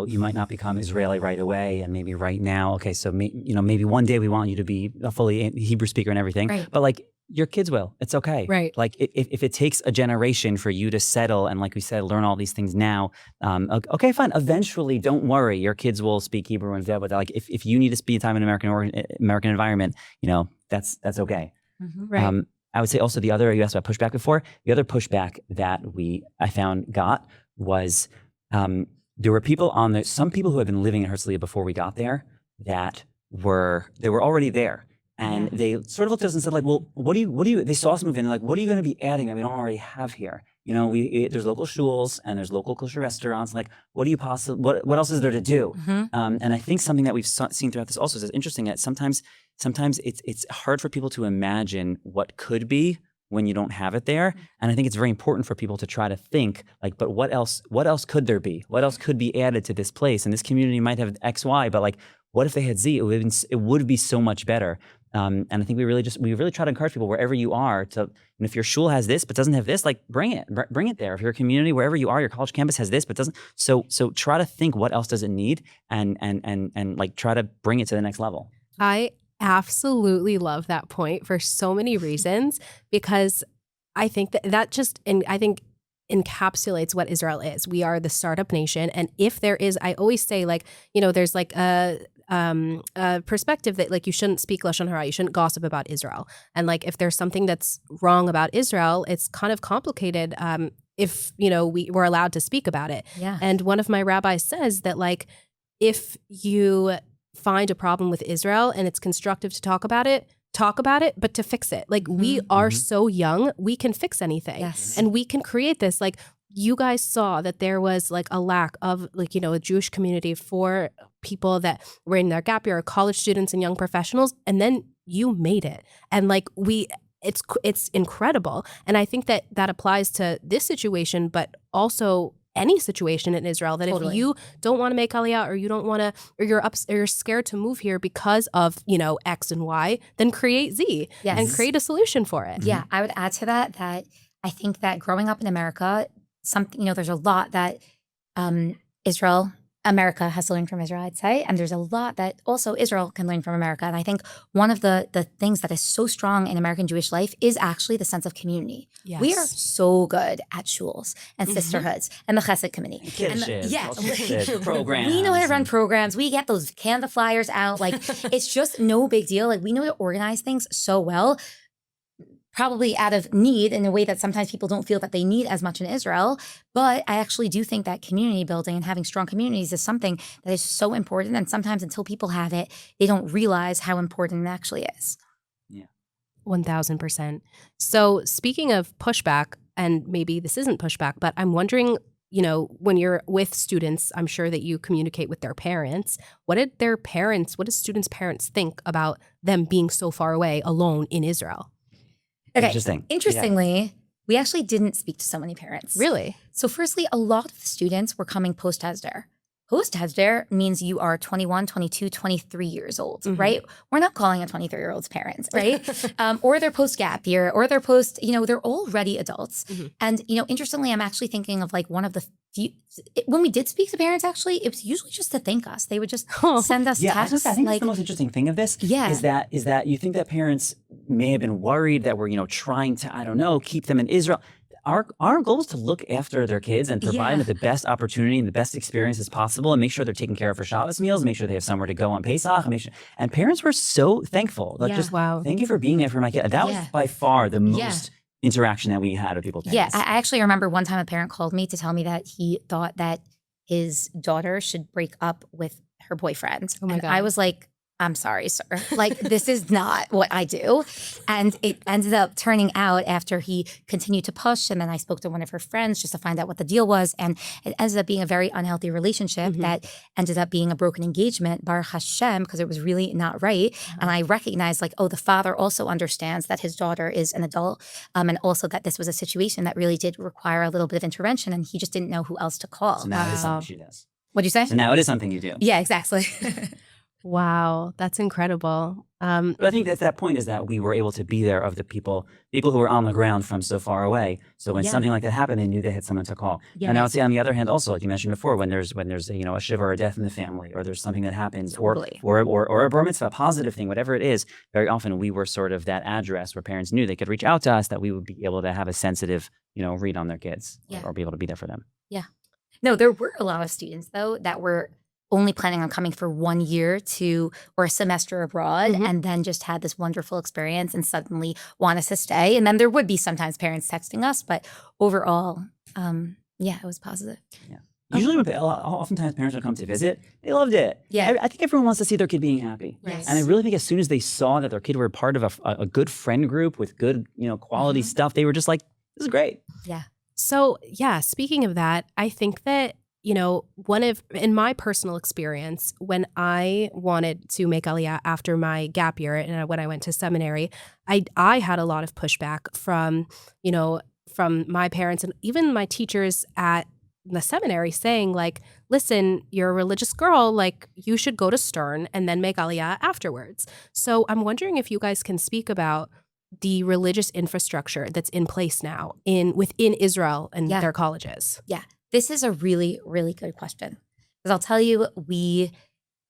you might not become Israeli right away, and maybe right now. Okay, so maybe one day we want you to be a fully Hebrew speaker and everything, but like your kids will. It's okay, right? Like if it takes a generation for you to settle and, like we said, learn all these things now, okay, fine. Eventually, don't worry, your kids will speak Hebrew and But like if you need to spend time in an American environment, you know that's okay, right? I would say also you asked about pushback before. The other pushback that I found got was there were some people who had been living in Herzliya before we got there that were already there. And they sort of looked at us and said like, well, what do you, they saw us move in, like, what are you going to be adding that we don't already have here? You know, there's local shuls and there's local kosher restaurants. Like, what else is there to do? And I think something that we've seen throughout this also is interesting that sometimes it's hard for people to imagine what could be when you don't have it there. And I think it's very important for people to try to think like, but what else could there be? What else could be added to this place? And this community might have X, Y, but like, what if they had Z? It would be so much better. And I think we really try to encourage people wherever you are to, and if your shul has this but doesn't have this, like bring it there. If your community, wherever you are, your college campus has this but doesn't, so try to think what else does it need and like try to bring it to the next level. I absolutely love that point for so many reasons, because I think that just, and I think encapsulates what Israel is. We are the startup nation, and if there is, I always say like, you know, there's like a perspective that like you shouldn't speak Lashon Hara, you shouldn't gossip about Israel. And like if there's something that's wrong about Israel, it's kind of complicated if, you know, we're allowed to speak about it. Yeah. And one of my rabbis says that like if you find a problem with Israel and it's constructive to talk about it, but to fix it. Like we are so young, we can fix anything. Yes. And we can create this. Like you guys saw that there was like a lack of like, you know, a Jewish community for people that were in their gap year, college students and young professionals. And then you made it. And like it's incredible. And I think that applies to this situation, but also any situation in Israel, that if you don't want to make Aliyah, or you don't want to, or you're scared to move here because of, you know, X and Y, then create Z and create a solution for it. Yeah, I would add to that I think that growing up in America, something, you know, there's a lot that America has to learn from Israel, I'd say. And there's a lot that also Israel can learn from America. And I think one of the things that is so strong in American Jewish life is actually the sense of community. Yes. We are so good at shuls and sisterhoods and the chesed committee. Programs. We know how to run programs. We get those Canada flyers out. Like, it's just no big deal. Like, we know how to organize things so well. Probably out of need in a way that sometimes people don't feel that they need as much in Israel. But I actually do think that community building and having strong communities is something that is so important. And sometimes until people have it, they don't realize how important it actually is. Yeah. 1000%. So speaking of pushback, and maybe this isn't pushback, but I'm wondering, you know, when you're with students, I'm sure that you communicate with their parents. What did students' parents think about them being so far away alone in Israel? Okay. Interestingly, we actually didn't speak to so many parents. Really? So firstly, a lot of the students were coming post-Hesder. Post-Hesder means you are 21, 22, 23 years old, right? We're not calling a 23-year-old's parents, right? Or they're post-gap year, or they're post, you know, they're already adults. And, you know, interestingly, I'm actually thinking of like one of the few, when we did speak to parents, actually, it was usually just to thank us. They would just send us texts. I think that's the most interesting thing of this is that you think that parents may have been worried that we're, you know, trying to, I don't know, keep them in Israel. Our goal is to look after their kids and provide them with the best opportunity and the best experiences possible, and make sure they're taken care of for Shabbos meals, make sure they have somewhere to go on Pesach, and parents were so thankful. Like, thank you for being there for my kid. That was by far the most interaction that we had with people's parents. Yeah, I actually remember one time a parent called me to tell me that he thought that his daughter should break up with her boyfriend. Oh my God. I was like, I'm sorry, sir. Like, this is not what I do. And it ended up turning out after he continued to push. And then I spoke to one of her friends just to find out what the deal was. And it ended up being a very unhealthy relationship that ended up being a broken engagement, Baruch Hashem, because it was really not right. And I recognized like, oh, the father also understands that his daughter is an adult. And also that this was a situation that really did require a little bit of intervention. And he just didn't know who else to call. So now it is something she does. What'd you say? So now it is something you do. Yeah, exactly. Wow, that's incredible. But I think that point is that we were able to be there of the people who were on the ground from so far away. So when something like that happened, they knew they had someone to call. Yeah. And I would say on the other hand, also, like you mentioned before, when there's you know, a shiva or a death in the family, or there's something that happens, or a bar mitzvah, a positive thing, whatever it is, very often we were sort of that address where parents knew they could reach out to us, that we would be able to have a sensitive, you know, read on their kids or be able to be there for them. Yeah. No, there were a lot of students though that were only planning on coming for 1 year or a semester abroad, and then just had this wonderful experience and suddenly want us to stay. And then there would be sometimes parents texting us, but overall, it was positive. Yeah. Usually, oftentimes parents would come to visit. They loved it. Yeah. I think everyone wants to see their kid being happy. Yes. And I really think as soon as they saw that their kid were part of a good friend group with good, you know, quality stuff, they were just like, this is great. Yeah. So speaking of that, I think that, you know, in my personal experience, when I wanted to make Aliyah after my gap year and when I went to seminary, I had a lot of pushback from my parents and even my teachers at the seminary saying like, listen, you're a religious girl, like you should go to Stern and then make Aliyah afterwards. So I'm wondering if you guys can speak about the religious infrastructure that's in place now within Israel and their colleges. Yeah. This is a really, really good question. Because I'll tell you, we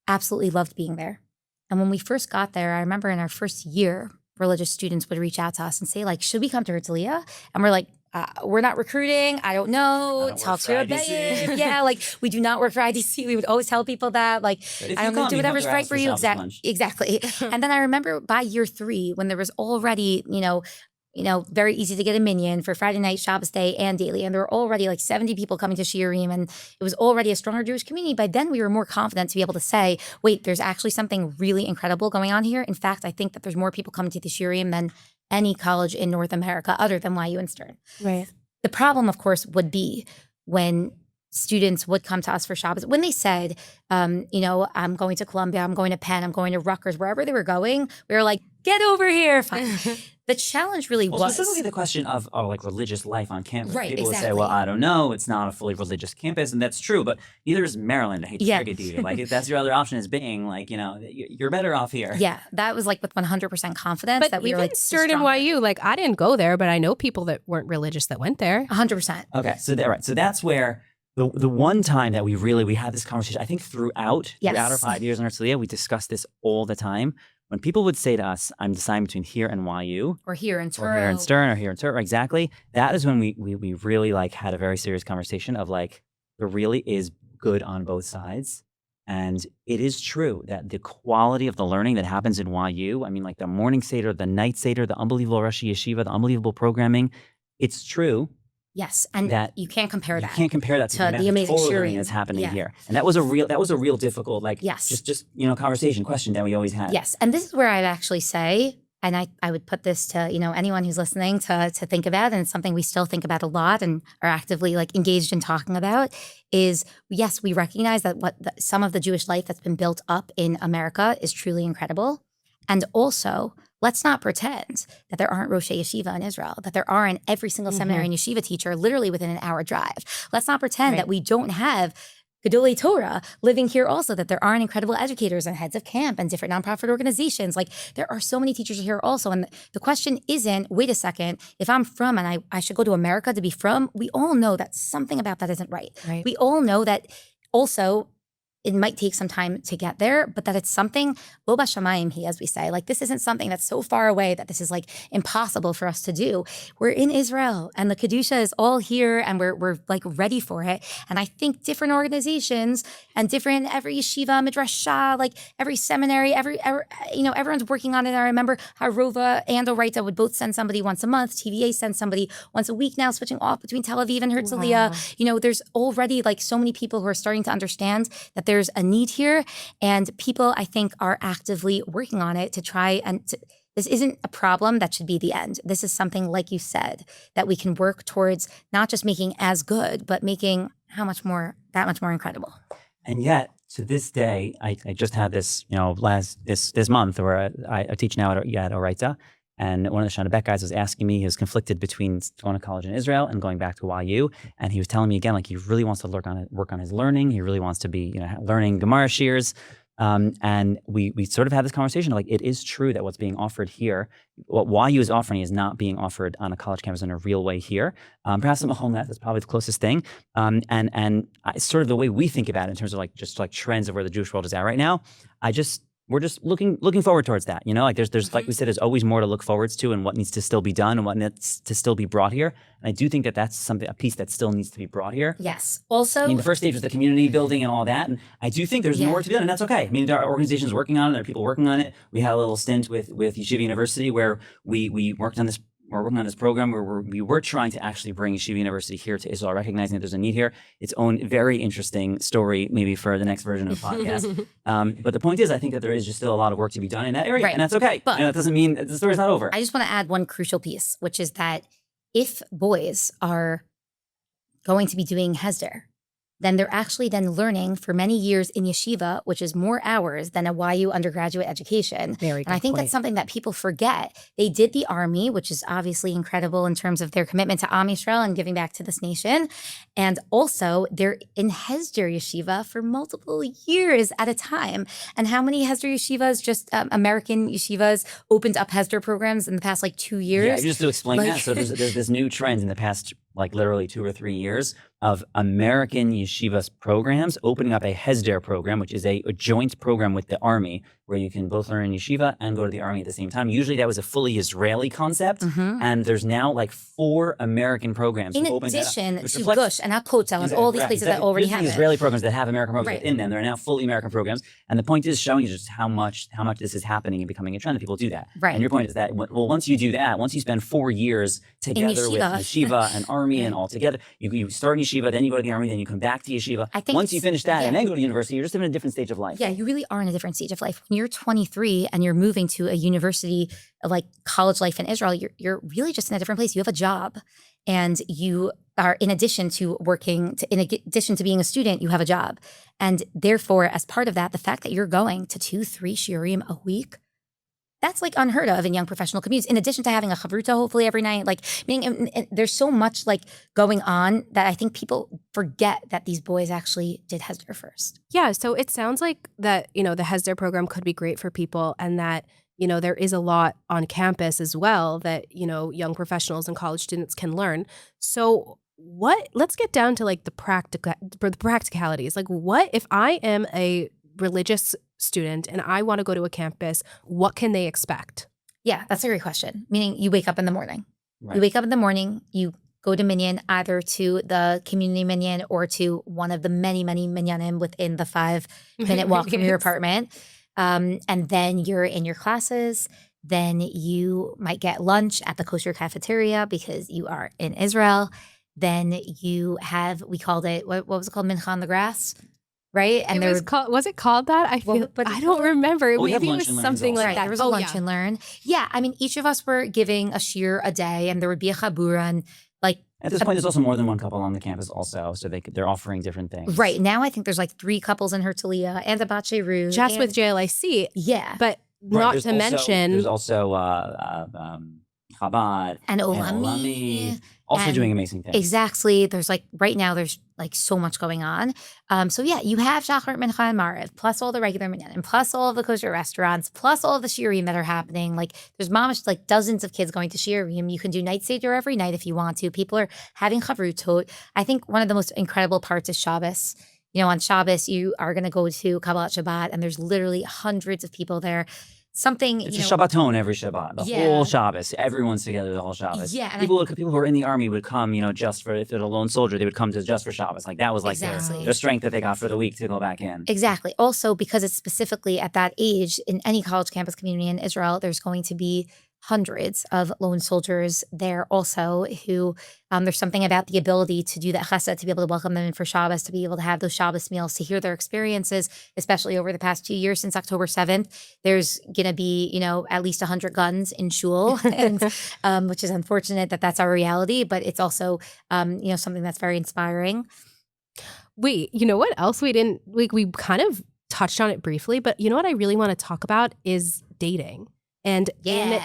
absolutely loved being there. And when we first got there, I remember in our first year, religious students would reach out to us and say, like, should we come to Herzliya? And we're like, we're not recruiting. I don't know. Talk to your IDC. Yeah, like we do not work for IDC. We would always tell people that. Like, I'm going to do whatever's right for you. Exactly. And then I remember by year 3, when there was already, very easy to get a minyan for Friday night, Shabbos day, and daily. And there were already like 70 people coming to Shiurim, and it was already a stronger Jewish community. By then, we were more confident to be able to say, wait, there's actually something really incredible going on here. In fact, I think that there's more people coming to the Shiurim than any college in North America other than YU and Stern. Right. The problem, of course, would be when students would come to us for Shabbos. When they said, I'm going to Columbia, I'm going to Penn, I'm going to Rutgers, wherever they were going, we were like, get over here. Fine. The challenge really was specifically the question of like religious life on campus. Right, People exactly. would say, well, I don't know, it's not a fully religious campus, and that's true, but neither is Maryland. I hate to break it to you. Like, if that's your other option is being like, you're better off here. Yeah, that was like with 100% confidence But that we even were like Stern and YU, like I didn't go there, but I know people that weren't religious that went there. 100%. Okay, so that's where the one time that we had this conversation, I think throughout our 5 years in Herzliya, we discussed this all the time. When people would say to us, I'm deciding between here and YU. Or here in Torah. Or here in Stern, or here in Torah, exactly. That is when we really like had a very serious conversation of like, there really is good on both sides. And it is true that the quality of the learning that happens in YU, I mean like the morning Seder, the night Seder, the unbelievable Rosh Yeshiva, the unbelievable programming, it's true. Yes, and that you can't compare that. You can't compare that to the amazing Shiurim that's happening here. And that was a real difficult, like, just conversation question that we always had. Yes, and this is where I'd actually say, and I would put this to anyone who's listening to think about, and it's something we still think about a lot and are actively like engaged in talking about, is yes, we recognize that some of the Jewish life that's been built up in America is truly incredible, and also let's not pretend that there aren't Rosh Yeshiva in Israel, that there aren't every single seminary and yeshiva teacher literally within an hour drive. Let's not pretend that we don't have Gedolei Torah living here also, that there aren't incredible educators and heads of camp and different nonprofit organizations. Like there are so many teachers here also. And the question isn't, wait a second, if I'm from and I should go to America to be from, we all know that something about that isn't right. We all know that also it might take some time to get there, but that it's something, lo bashamayim hi, as we say, like this isn't something that's so far away that this is like impossible for us to do. We're in Israel and the Kedusha is all here and we're like ready for it. And I think different organizations and every yeshiva, midrashah, like every seminary, everyone's working on it. I remember how Rova and Oraita would both send somebody once a month. TVA sends somebody once a week now, switching off between Tel Aviv and Herzliya. Wow. There's already like so many people who are starting to understand that there's a need here, and people I think are actively working on it to try this isn't a problem that should be the end. This is something, like you said, that we can work towards not just making as good, but making that much more incredible. And yet, to this day, I just had this, this month where I teach now at Oraita. And one of the Shana Bet guys was asking me, he was conflicted between going to college in Israel and going back to YU. And he was telling me again, like he really wants to work on his learning. He really wants to be, learning Gemara shirs. And we sort of had this conversation, like it is true that what's being offered here, what YU is offering is not being offered on a college campus in a real way here. Perhaps in Mahomet, that's probably the closest thing. And sort of the way we think about it in terms of like just like trends of where the Jewish world is at right now, we're just looking forward towards that. Like there's like we said, there's always more to look forwards to and what needs to still be done and what needs to still be brought here. And I do think that that's a piece that still needs to be brought here. Yes. Also, the first stage was the community building and all that. And I do think there's more to be done, and that's okay. There are organizations working on it. There are people working on it. We had a little stint with Yeshiva University where we worked on this. We're working on this program where we were trying to actually bring Yeshiva University here to Israel, recognizing that there's a need here. Its own very interesting story, maybe for the next version of the podcast. But the point is, I think that there is just still a lot of work to be done in that area, and that's okay. But that doesn't mean the story's not over. I just want to add one crucial piece, which is that if boys are going to be doing Hesder, then they're actually then learning for many years in yeshiva, which is more hours than a YU undergraduate education. Very good And I think point. that's something that people forget. They did the army, which is obviously incredible in terms of their commitment to Am Yisrael and giving back to this nation. And also they're in Hesder yeshiva for multiple years at a time. And how many Hesder yeshivas, just American yeshivas, opened up Hesder programs in the past 2 years? Yeah, just to explain that. So there's this new trend in the past literally 2 or 3 years of American yeshivas programs opening up a Hesder program, which is a joint program with the army where you can both learn in yeshiva and go to the army at the same time. Usually that was a fully Israeli concept, and there's now like 4 American programs. In addition to Gush and Hakotel and all these places that already have it. Israeli programs that have American programs in them. They're now fully American programs. And the point is showing you just how much this is happening and becoming a trend that people do that. Right. And your point is that, well, once you do that, once you spend 4 years together with yeshiva and army and all together, you start in yeshiva, then you go to the army, then you come back to yeshiva. Once you finish that and then go to university, you're just in a different stage of life. Yeah, you really are in a different stage of life. When you're 23 and you're moving to a university, like college life in Israel, you're really just in a different place. You have a job, and you are, in addition to being a student, you have a job. And therefore, as part of that, the fact that you're going to 2-3 shiurim a week, that's like unheard of in young professional communities. In addition to having a chavruta hopefully every night, like meaning there's so much like going on that I think people forget that these boys actually did Hesder first. Yeah, so it sounds like that, the Hesder program could be great for people, and that, there is a lot on campus as well that, young professionals and college students can learn. So let's get down to like the practicalities. Like, what if I am a religious student and I want to go to a campus, what can they expect? Yeah, that's a great question. Meaning you wake up in the morning. Right. You wake up in the morning, you go to minyan, either to the community minyan or to one of the many, many minyanim within the 5-minute walk from your apartment. And then you're in your classes. Then you might get lunch at the kosher cafeteria because you are in Israel. Then you have, we called it, what was it called? Mincha on the grass? Right? And was it called that? I don't remember. Maybe it was something like that. There was a lunch and learn. Yeah. I mean, each of us were giving a shiur a day, and there would be a chabura, and like at this point, there's also more than one couple on the campus also, so they're offering different things. Right. Now I think there's like 3 couples in Herzliya and a Bat Sheru. Just with JLIC. Yeah. But not to mention. There's also Chabad and Olami. Also doing amazing things. Exactly. There's like, right now, there's like so much going on. So yeah, you have Shachar, Mincha, and Maariv, plus all the regular minyan, and plus all of the kosher restaurants, plus all of the shiurim that are happening. Like there's mamish like dozens of kids going to shiurim. You can do night seder every night if you want to. People are having chavrutot. I think one of the most incredible parts is Shabbos. On Shabbos, you are going to go to Kabbalat Shabbat, and there's literally hundreds of people there. It's a Shabbaton every Shabbat. The whole Shabbos. Everyone's together the whole Shabbos. Yeah. People who were in the army would come, just for, if they're a lone soldier, they would come just for Shabbos. Like that was like their strength that they got for the week to go back in. Exactly. Also, because it's specifically at that age, in any college campus community in Israel, there's going to be hundreds of lone soldiers there also who there's something about the ability to do that chesed, to be able to welcome them in for Shabbos, to be able to have those Shabbos meals, to hear their experiences, especially over the past 2 years since October 7th. There's going to be, at least 100 guns in shul, and, which is unfortunate that that's our reality, but it's also, something that's very inspiring. Wait, you know what else we didn't, we kind of touched on it briefly, but you know what I really want to talk about is dating. And in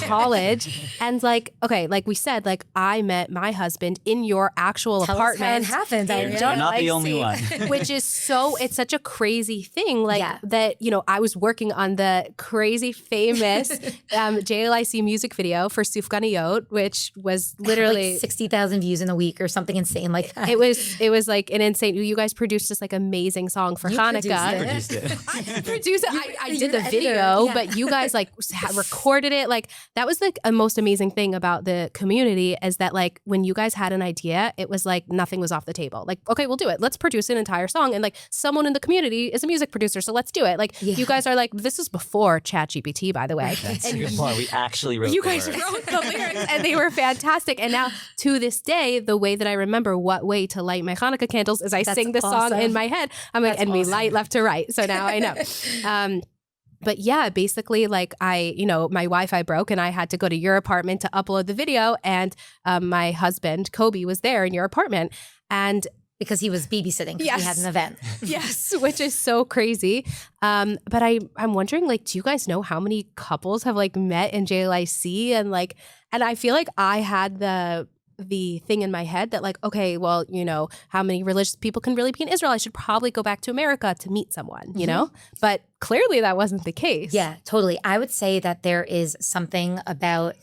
college, and like, okay, like we said, like I met my husband in your actual apartment. Tell us how it happened. You're not the only one. Which is it's such a crazy thing. Like that, I was working on the crazy famous JLIC music video for Sufganiyot, which was literally like 60,000 views in a week or something insane like that. It was like an insane, you guys produced this like amazing song for Hanukkah. I produced it. I did the video, but you guys like recorded it. Like that was like a most amazing thing about the community, is that like when you guys had an idea, it was like nothing was off the table. Like, okay, we'll do it. Let's produce an entire song. And like someone in the community is a music producer, so let's do it. Like you guys are like, this is before ChatGPT, by the way. That's a good point. We actually wrote You guys wrote the lyrics, and they were fantastic. And now to this day, the way that I remember what way to light my Hanukkah candles is I sing the song in my head. I'm like, we light left to right. So now I know. But yeah, basically, like my Wi-Fi broke and I had to go to your apartment to upload the video. And my husband, Kobe, was there in your apartment. And because he was babysitting, because we had an event. Yes, which is so crazy. But I'm wondering, like, do you guys know how many couples have like met in JLIC? And I feel like I had the thing in my head that like, okay, well, how many religious people can really be in Israel? I should probably go back to America to meet someone, you know? But clearly that wasn't the case. Yeah, totally. I would say that there is something about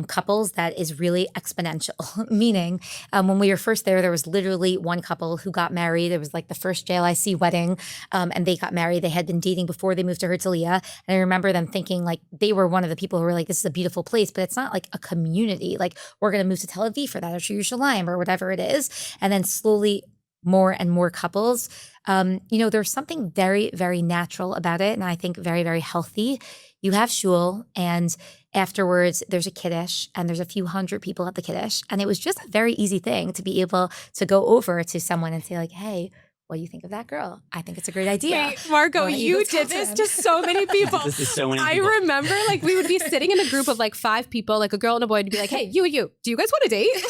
couples that is really exponential. Meaning, when we were first there was literally one couple who got married. It was like the first JLIC wedding, and they got married. They had been dating before they moved to Herzliya. And I remember them thinking like they were one of the people who were like, this is a beautiful place, but it's not like a community. Like we're going to move to Tel Aviv for that or to Yerushalayim or whatever it is. And then slowly more and more couples, there's something very, very natural about it. And I think very, very healthy. You have shul, and afterwards there's a kiddush, and there's a few hundred people at the kiddush. And it was just a very easy thing to be able to go over to someone and say like, hey, what do you think of that girl? I think it's a great idea. Wait, Margot, you did this to so many people. This is so many people. I remember like we would be sitting in a group of like 5 people, like a girl and a boy, to be like, hey, you, do you guys want to date?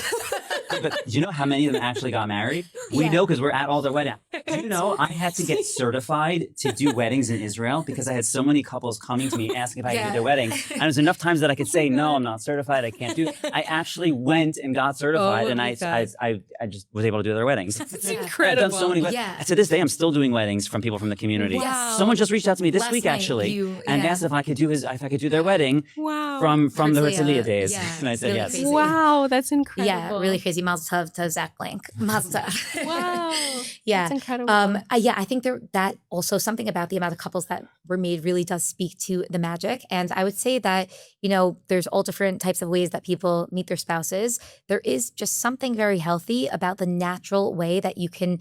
But do you know how many of them actually got married? We know because we're at all their weddings. Do you know I had to get certified to do weddings in Israel because I had so many couples coming to me asking if I could do their wedding. And there's enough times that I could say, no, I'm not certified. I can't do it. I actually went and got certified, and I just was able to do their weddings. That's incredible. I've done so many weddings. To this day, I'm still doing weddings from people from the community. Wow. Someone just reached out to me this week, night, actually, and asked if I could do their wedding from the Herzliya days. Yeah, And I said really yes. crazy. Wow, that's incredible. Yeah, really crazy. Mazel tov to Zach Blank. Mazel tov. Wow. Yeah. That's incredible. I think that also something about the amount of couples that were made really does speak to the magic. And I would say that, there's all different types of ways that people meet their spouses. There is just something very healthy about the natural way that you can,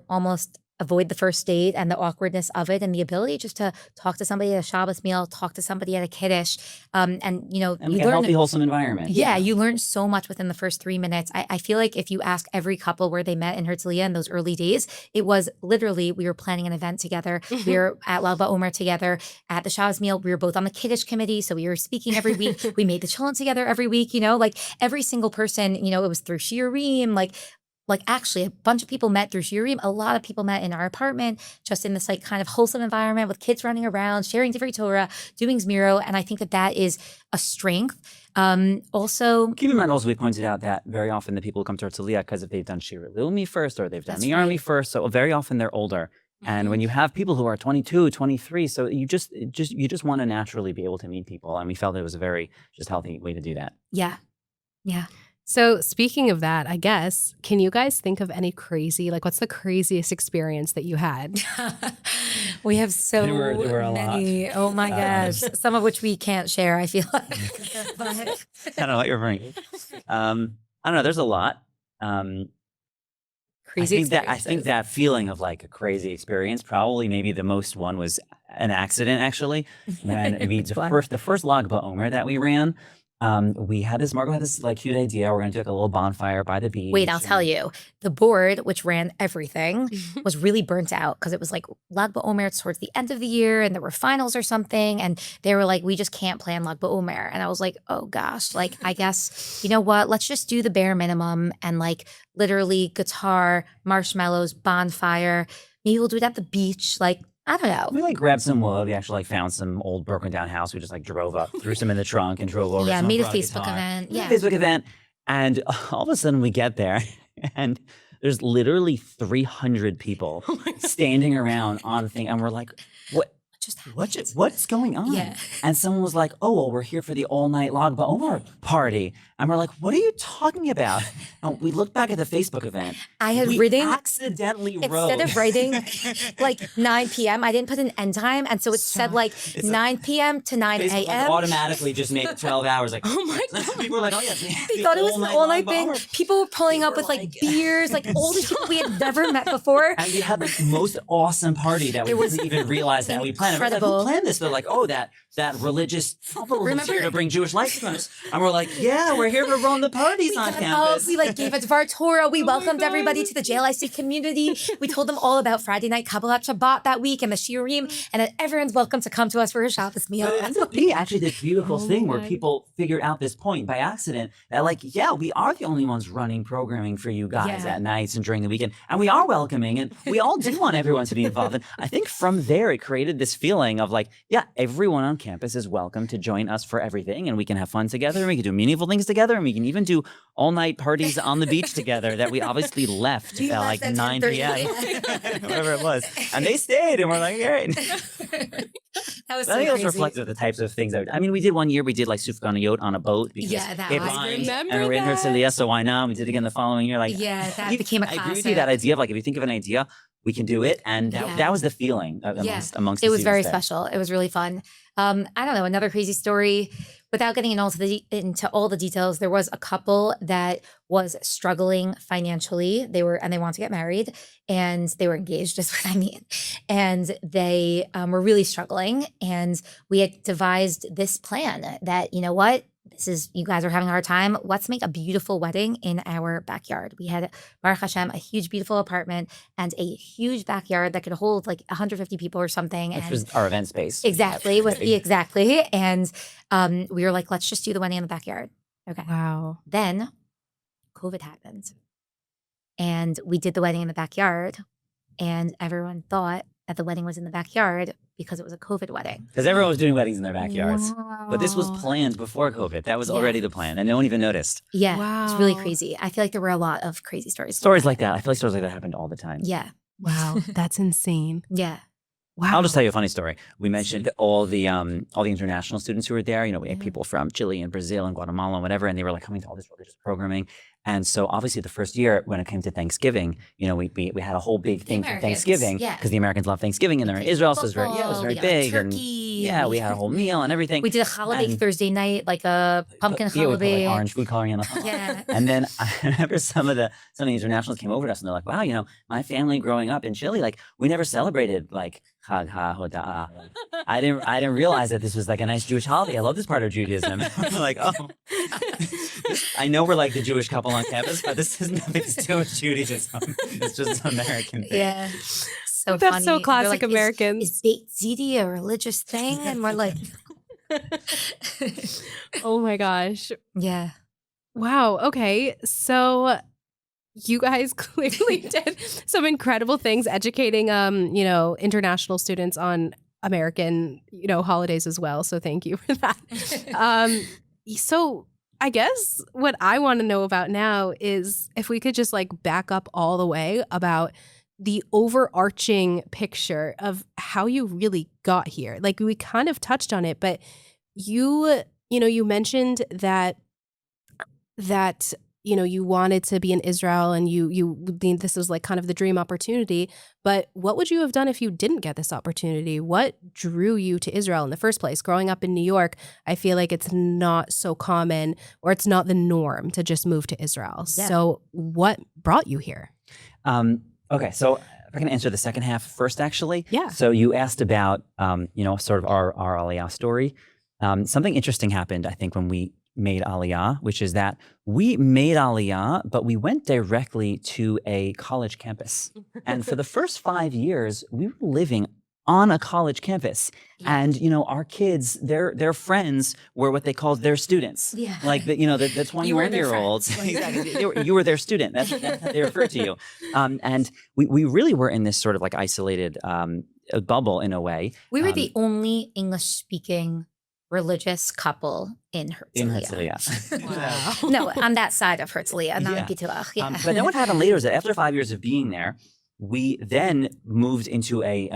almost avoid the first date and the awkwardness of it, and the ability just to talk to somebody at a Shabbos meal, talk to somebody at a kiddush, and you a learn healthy, wholesome environment. Yeah, you learn so much within the first 3 minutes. I feel like if you ask every couple where they met in Herzliya in those early days, it was literally we were planning an event together. We were at Lag BaOmer together at the Shabbos meal. We were both on the kiddush committee, so we were speaking every week. We made the chillin together every week. Like every single person, it was through shiurim, like actually a bunch of people met through shiurim. A lot of people met in our apartment, just in this like kind of wholesome environment with kids running around, sharing different Torah, doing Zmiro. And I think that is a strength. Also, keep in mind also we pointed out that very often the people who come to Herzliya because if they've done Shira Leumi first or they've done the army first, so very often they're older. And when you have people who are 22, 23, so you just want to naturally be able to meet people. And we felt it was a very just healthy way to do that. Yeah. Yeah. So speaking of that, I guess, can you guys think of any crazy, like what's the craziest experience that you had? We have so there were a many. lot. Oh my gosh. Some of which we can't share, I feel like. But, I don't know what you're bringing. I don't know. There's a lot. crazy I think that feeling of like a crazy experience, probably maybe the most one was an accident actually. When the first Lag BaOmer that we ran, Margot had this like cute idea. We're going to do like a little bonfire by the beach. Wait, I'll tell you. The board, which ran everything, was really burnt out because it was like Lag BaOmer towards the end of the year and there were finals or something. And they were like, we just can't plan Lag BaOmer. And I was like, oh gosh, like I guess, you know what? Let's just do the bare minimum and like literally guitar, marshmallows, bonfire. Maybe we'll do it at the beach. Like, I don't know. We like grabbed some wood. We actually like found some old broken down house. We just like drove up, threw some in the trunk and drove over. Yeah, made a Facebook event. Yeah. Facebook event. And all of a sudden we get there and there's literally 300 people standing around on the thing. And we're like, what's going on? Yeah. And someone was like, oh, well, we're here for the all night Lag BaOmer party. And we're like, what are you talking about? And we looked back at the Facebook event. I had accidentally wrote. Instead of writing like 9 p.m., I didn't put an end time. And so it said like 9 p.m. to 9 Facebook a.m. automatically just made it 12 hours. Like, Oh my God. People were like, oh yeah. They thought it was an all-night thing. People were pulling up with like beers, like all these people we had never met before. And we had the most awesome party that we didn't even realize that we planned. Incredible. Like, who planned this? They're like, oh, that religious couple was here to bring Jewish life to us. And we're like, yeah, we're here to run the parties on campus. We like gave it to our Torah. We welcomed everybody to the JLIC community. We told them all about Friday night Kabbalat Shabbat that week and the shiurim, and that everyone's welcome to come to us for a Shabbos meal. And to be actually this beautiful thing where people figured out this point by accident that like, yeah, we are the only ones running programming for you guys at nights and during the weekend. And we are welcoming and we all do want everyone to be involved. And I think from there it created this feeling of like, yeah, everyone on campus is welcome to join us for everything, and we can have fun together, and we can do meaningful things together, and we can even do all-night parties on the beach together that we obviously left at like 9 p.m. whatever it was, and they stayed, and we're like, all right. That was I so think it was crazy. reflective of the types of things. I mean, we did one year. We did like sufgan on a yacht on a boat because Yeah, that it was rhymed, remember and we're in that. Herzliya, so why not? We did it again the following year. Like, Yeah, that became a I agree with you. classic. That idea of like, if you think of an idea, we can do it, and Yeah. that was the feeling amongst. It the was very students there. special. It was really fun. I don't know, another crazy story. Without getting into all the details, there was a couple that was struggling financially. They wanted to get married, and they were engaged, is what I mean. And they were really struggling. And we had devised this plan that, you know what? You guys are having a hard time. Let's make a beautiful wedding in our backyard. We had, Baruch Hashem, a huge, beautiful apartment and a huge backyard that could hold like 150 people or something. Which and was our event space. Exactly. Exactly. And we were like, let's just do the wedding in the backyard. Okay. Wow. Then COVID happened. And we did the wedding in the backyard. And everyone thought that the wedding was in the backyard because it was a COVID wedding. Because everyone was doing weddings in their backyards. Wow. But this was planned before COVID. That was Yeah. already the plan, and no one even noticed. Yeah. It's really Wow. crazy. I feel like there were a lot of crazy stories. Stories like that. I feel like stories like that happened all the time. Yeah. Wow. That's insane. Yeah. Wow. I'll just tell you a funny story. We mentioned all the international students who were there. You know, we had people from Chile and Brazil and Guatemala and whatever, and they were like coming to all this religious programming. And so obviously the first year when it came to Thanksgiving, you know, we had a whole big thing for Americans, Thanksgiving yeah. because the Americans love Thanksgiving and they're in Israel, so it was very big. Turkey. And, we had a whole meal and everything. We did a holiday And- Thursday night, like a pumpkin Yeah, we put holiday. like orange food coloring in the Yeah. And then I remember some of the internationals came over to us and they're like, wow, you know, my family growing up in Chile, like we never celebrated like Chag HaHoda'a. I didn't realize that this was like a nice Jewish holiday. I love this part of Judaism. I'm like, oh, I know we're like the Jewish couple on campus, but this has nothing to do with Judaism. It's just an American thing. Yeah. So That's funny. so They're classic like, Americans. Is baked ziti a religious thing? And we're like, Oh my gosh. yeah. Wow. Okay. So you guys clearly did some incredible things educating international students on American, holidays as well. So thank you for that. So I guess what I want to know about now is if we could just like back up all the way about the overarching picture of how you really got here. Like we kind of touched on it, but you mentioned that you wanted to be in Israel and this was like kind of the dream opportunity, but what would you have done if you didn't get this opportunity? What drew you to Israel in the first place? Growing up in New York, I feel like it's not so common or it's not the norm to just move to Israel. Yeah. So what brought you here? Okay, so if I can answer the second half first, actually. Yeah. So you asked about, sort of our Aliyah story. Something interesting happened, I think, when we made Aliyah, which is that we made Aliyah, but we went directly to a college campus. And for the first 5 years, we were living on a college campus. Yeah. And, our kids, their friends were what they called their students. Yeah. Like, the 21-year-olds. Exactly. You were their student. That's how they referred to you. And we really were in this sort of like isolated bubble in a way. We were the only English-speaking religious couple in Herzliya. In Herzliya. Wow. No, on that side of Herzliya, not Yeah. in Pitulach. Yeah. But then what happened later is that after 5 years of being there, we then moved into a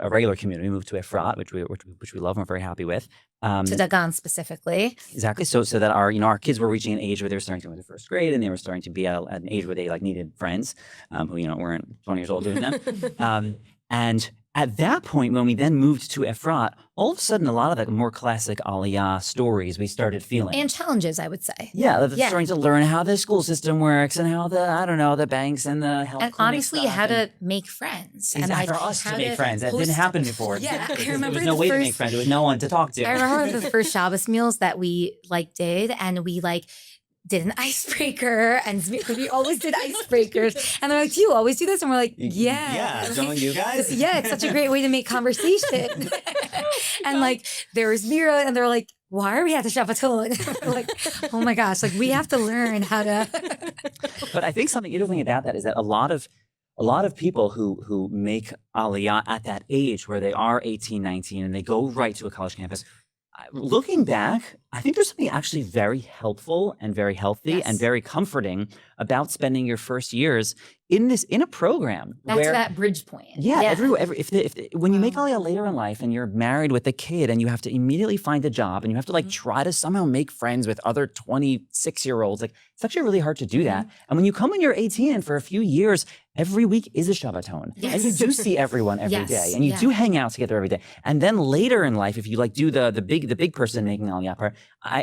regular community. We moved to Efrat, which we love and we're very happy with. To Dagan specifically. Exactly. So that our kids were reaching an age where they were starting to go into first grade and they were starting to be at an age where they like needed friends who weren't 20 years old doing them. And at that point, when we then moved to Efrat, all of a sudden, a lot of the more classic Aliyah stories we started feeling. And challenges, I would say. Yeah, Yeah. starting to learn how the school system works and how the banks and the health And clinic honestly, stuff how and- to make friends. Exactly, And like for us to how make friends. That host- didn't happen before. Yeah, I There remember was no the way to make first- friends. There was no one to talk to. I remember the first Shabbos meals that we did, and we did an icebreaker, and we always did icebreakers. And they're like, "Do you always do this?" And we're like, "Yeah, Yeah, don't you guys? Yeah, it's such a great way to make conversation." And there was Mira, and they're like, "Why are we at the Shabbaton?" We're like, "Oh my gosh, we have to learn how to." But I think something interesting about that is that a lot of a lot of people who make Aliyah at that age where they are 18, 19, and they go right to a college campus, looking back, I think there's something actually very helpful and very healthy and Yes. very comforting about spending your first years in a program That's where that bridge point. when you make Aliyah later in life and you're married with a kid and you have to immediately find a job and you have to like try to somehow make friends with other 26-year-olds, like it's actually really hard to do that. And when you come when you're 18 and for a few years, every week is a Shabbaton. And you do see everyone every day and you do hang out together every day. And then later in life, if you like do the big person making Aliyah part,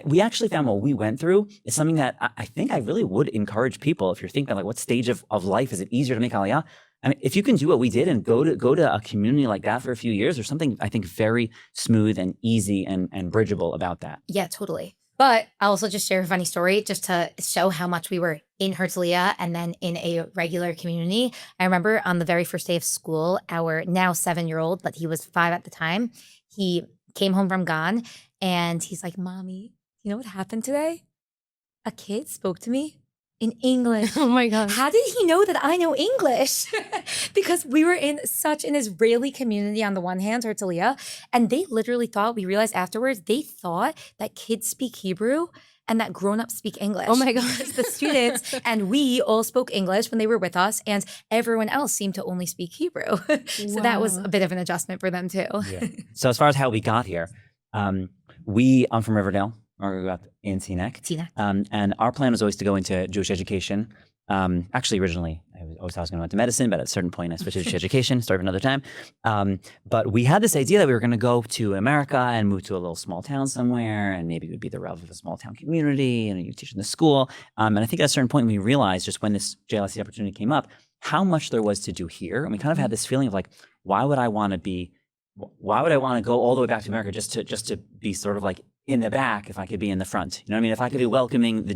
we actually found what we went through is something that I think I really would encourage people, if you're thinking like what stage of life is it easier to make Aliyah? I mean, if you can do what we did and go to a community like that for a few years, there's something I think very smooth and easy and bridgeable about that. Yeah, totally. But I'll also just share a funny story just to show how much we were in Herzliya and then in a regular community. I remember on the very first day of school, our now 7-year-old, but he was 5 at the time, he came home from Gan and he's like, Mommy, you know what happened today? A kid spoke to me in English. Oh my God. How did he know that I know English? Because we were in such an Israeli community on the one hand, Herzliya, and they literally thought, we realized afterwards, they thought that kids speak Hebrew and that grown-ups speak English. Oh my God. Because the students and we all spoke English when they were with us, and everyone else seemed to only speak Hebrew. So that was a bit of an adjustment for them too. Yeah. So as far as how we got here, I'm from Riverdale. Or we grew up in Teaneck. And our plan was always to go into Jewish education. Actually, originally, I always thought I was going to go into medicine, but at a certain point, I switched to Jewish education, story for another time. But we had this idea that we were going to go to America and move to a little small town somewhere, and maybe it would be the Rav of a small town community, and you teach in the school. And I think at a certain point, we realized just when this JLSC opportunity came up, how much there was to do here. And we kind of had this feeling of like, why would I want to go all the way back to America just to be sort of like in the back if I could be in the front? You know what I mean? If I could be welcoming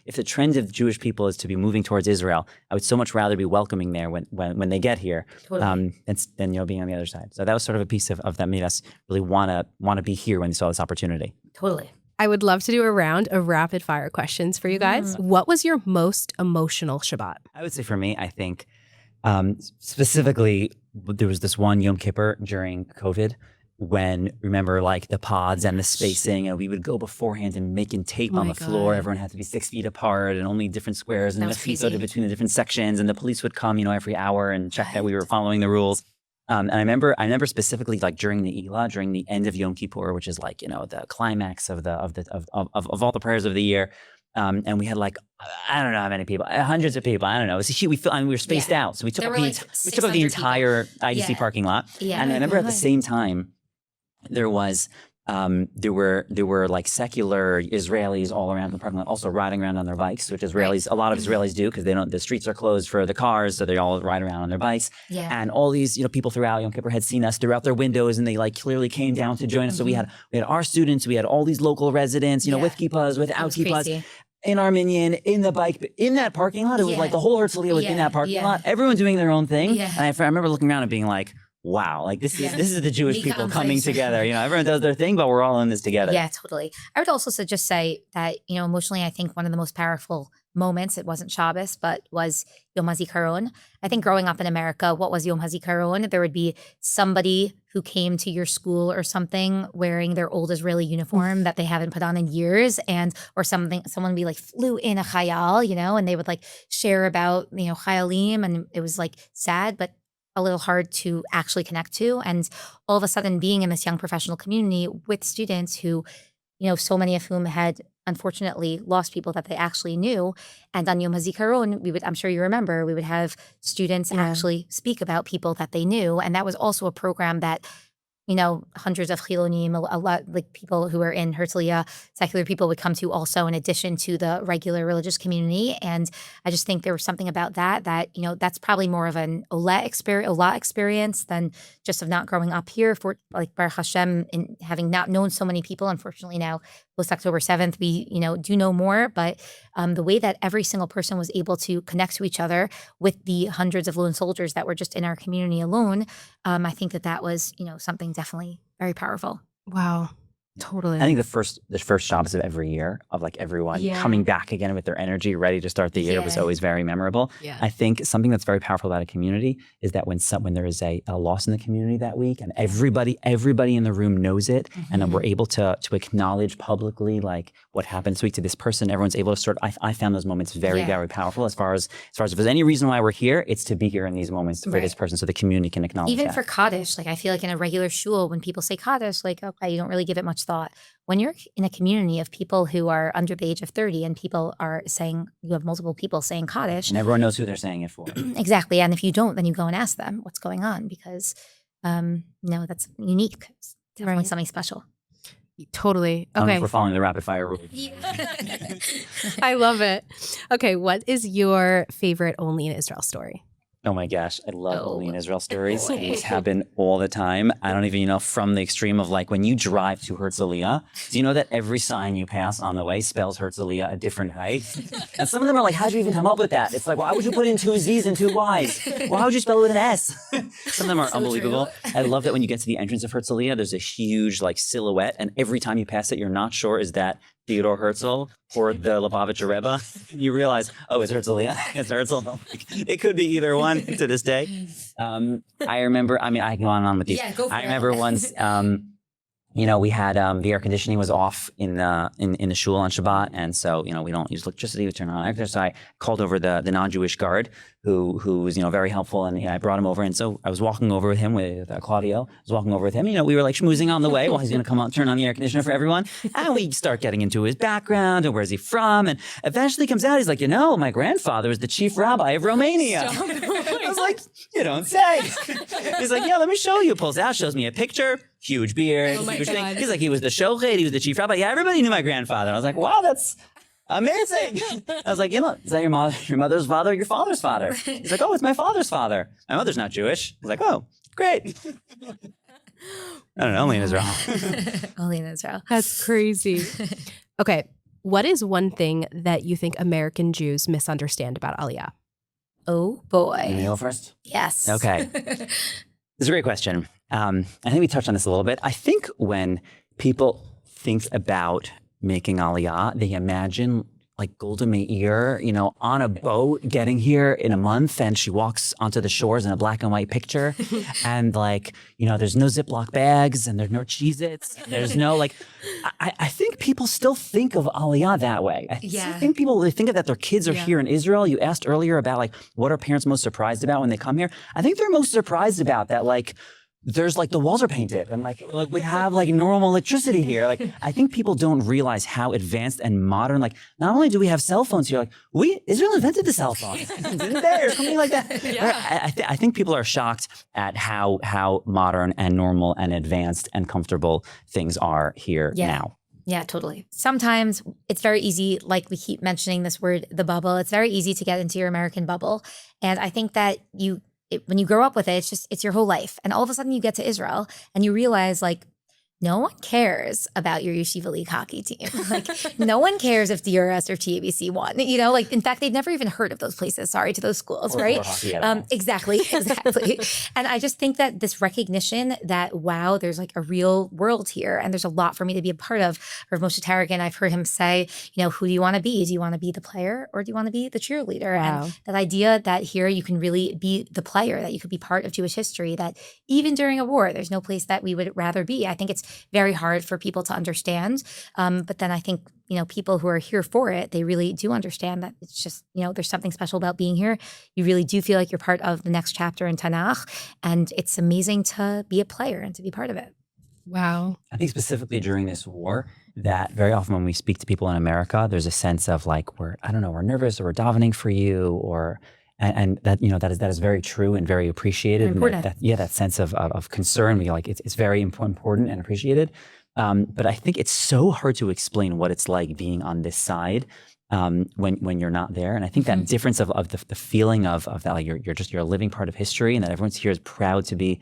if the trend of Jewish people is to be moving towards Israel, I would so much rather be welcoming there when they get here, than being on the other side. So that was sort of a piece of that made us really want to be here when we saw this opportunity. Totally. I would love to do a round of rapid fire questions for you guys. What was your most emotional Shabbat? I would say for me, I think specifically, there was this one Yom Kippur during COVID when, remember, like the pods and the spacing, and we would go beforehand and making tape on the floor. Everyone had to be 6 feet apart and only different squares and the feet between the different sections, and the police would come, every hour and check that we were following the rules. And I remember specifically like during the Elah, during the end of Yom Kippur, which is like, the climax of all the prayers of the year. And we had like, I don't know how many people, hundreds of people. I don't know. It was huge. We were spaced out. So we took up the entire IDC parking lot. Yeah. And I remember at the same time, there were like secular Israelis all around the parking lot, also riding around on their bikes, which a lot of Israelis do because the streets are closed for the cars, so they all ride around on their bikes. Yeah. And all these, people throughout Yom Kippur had seen us throughout their windows, and they like clearly came down to join us. So we had our students, we had all these local residents, with kippahs, without kippahs. Crazy. In our minyan, in the bike, in that parking lot. It was like the whole Herzliya was in that parking lot. Everyone doing their own thing. Yeah. And I remember looking around and being like, wow, like this is the Jewish people coming together. Everyone does their thing, but we're all in this together. Yeah, totally. I would also just say that, emotionally, I think one of the most powerful moments, it wasn't Shabbos, but was Yom HaZikaron. I think growing up in America, what was Yom HaZikaron? There would be somebody who came to your school or something wearing their old Israeli uniform that they haven't put on in years, or someone would be like flew in a chayal, and they would like share about, chayalim, and it was like sad, but a little hard to actually connect to. And all of a sudden being in this young professional community with students who, so many of whom had unfortunately lost people that they actually knew. And on Yom HaZikaron, I'm sure you remember, we would have students actually speak about people that they knew. And that was also a program that, hundreds of chilonim, a lot like people who are in Herzliya, secular people would come to also in addition to the regular religious community. And I just think there was something about that, that's probably more of an Olah experience than just of not growing up here. For like Baruch Hashem, and having not known so many people, unfortunately now post October 7th, we, do know more, but the way that every single person was able to connect to each other with the hundreds of lone soldiers that were just in our community alone, I think that was, something definitely very powerful. Wow. Totally. I think the first Shabbos of every year of like everyone coming back again with their energy, ready to start the year was always very memorable. Yeah. I think something that's very powerful about a community is that when there is a loss in the community that week and everybody in the room knows it, and then we're able to acknowledge publicly like what happened this week to this person, everyone's able to I found those moments very, very powerful as far as if there's any reason why we're here, it's to be here in these moments for this person so the community can acknowledge Even that. for Kaddish, like I feel like in a regular shul, when people say Kaddish, like, okay, you don't really give it much thought. When you're in a community of people who are under the age of 30 and people are saying, you have multiple people saying Kaddish. And everyone knows who they're saying it for. Exactly. And if you don't, then you go and ask them what's going on because, that's unique. It's definitely something special. Totally. I don't know Okay. if we're following the rapid fire rule. I love it. Okay. What is your favorite Only in Israel story? Oh my gosh, I love Only in Israel stories. boy. These happen all the time. I don't even, from the extreme of like when you drive to Herzliya, do you know that every sign you pass on the way spells Herzliya a different way? And some of them are like, how'd you even come up with that? It's like, why would you put in 2 Z's and 2 Y's? Why would you spell it with an S? Some of them are unbelievable. I love that when you get to the entrance of Herzliya, there's a huge like silhouette, and every time you pass it, you're not sure, is that Theodore Herzl or the Lubavitcher Rebbe? You realize, oh, it's Herzliya. It's Herzl. It could be either one to this day. I remember, I can go on and on with these. Yeah, go for I it. remember once, we had the air conditioning was off in the shul on Shabbat, and so we don't use electricity. We turn on air. So I called over the non-Jewish guard who was very helpful, and I brought him over. And so I was walking over with him with Claudio. I was walking over with him. We were like schmoozing on the way while he's going to come out, turn on the air conditioner for everyone. And we start getting into his background and where's he from, and eventually comes out. He's like, my grandfather was the chief rabbi of Romania. I was like, you don't say. He's like, yeah, let me show you. Pulls out, shows me a picture. Huge beard, Oh my huge thing. God. He's like, he was the shochet, he was the chief rabbi. Yeah, everybody knew my grandfather. I was like, wow, that's amazing. I was like, is that your mother's father or your father's father? He's like, oh, it's my father's father. My mother's not Jewish. I was like, oh, great. I don't know, only in Israel. Only in Israel. That's crazy. Okay. What is one thing that you think American Jews misunderstand about Aliyah? Oh boy. You go first? Yes. Okay. It's a great question. I think we touched on this a little bit. I think when people think about making Aliyah, they imagine like Golda Meir, on a boat getting here in a month, and she walks onto the shores in a black and white picture, and there's no Ziploc bags, and there's no Cheez-Its, there's no I think people still think of Aliyah that way. I think they think of that their kids are here in Israel. You asked earlier about what are parents most surprised about when they come here. I think they're most surprised about that there's the walls are painted and we have normal electricity here. I think people don't realize how advanced and modern, not only do we have cell phones here, Israel invented the cell phone, didn't they? Or something like that. Yeah. I think people are shocked at how modern and normal and advanced and comfortable things are here now. Yeah, totally. Sometimes it's very easy, like we keep mentioning this word, the bubble. It's very easy to get into your American bubble. And I think that when you grow up with it, it's your whole life. And all of a sudden you get to Israel and you realize no one cares about your Yeshiva League hockey team. No one cares if DRS or TABC won. In fact, they've never even heard of those places. Sorry to those schools, right? Exactly. And I just think that this recognition that, wow, there's a real world here and there's a lot for me to be a part of. Rav Moshe Tarragon, I've heard him say, who do you want to be? Do you want to be the player or do you want to be the cheerleader? Wow. And that idea that here you can really be the player, that you could be part of Jewish history, that even during a war, there's no place that we would rather be. I think it's very hard for people to understand. But then I think, people who are here for it, they really do understand that it's just, there's something special about being here. You really do feel like you're part of the next chapter in Tanakh. And it's amazing to be a player and to be part of it. Wow. I think specifically during this war, that very often when we speak to people in America, there's a sense of we're nervous or we're davening for you and that, that is very true and very appreciated. Important. And that sense of concern, it's very important and appreciated. But I think it's so hard to explain what it's like being on this side when you're not there. And I think that difference of the feeling of that, you're a living part of history, and that everyone's here is proud to be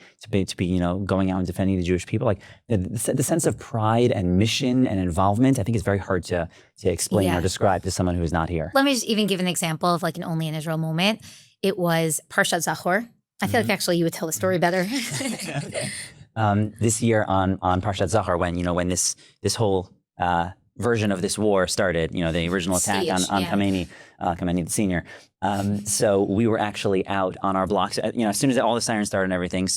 going out and defending the Jewish people. The sense of pride and mission and involvement, I think is very hard to explain or describe to someone who is not here. Let me just even give an example of an Only in Israel moment. It was Parshat Zachor. I feel like actually you would tell the story better. Okay. this year on Parshat Zachor, when this whole version of this war started, the original attack on Khamenei, Khamenei the Senior. So we were actually out on our blocks, as soon as all the sirens started and everything.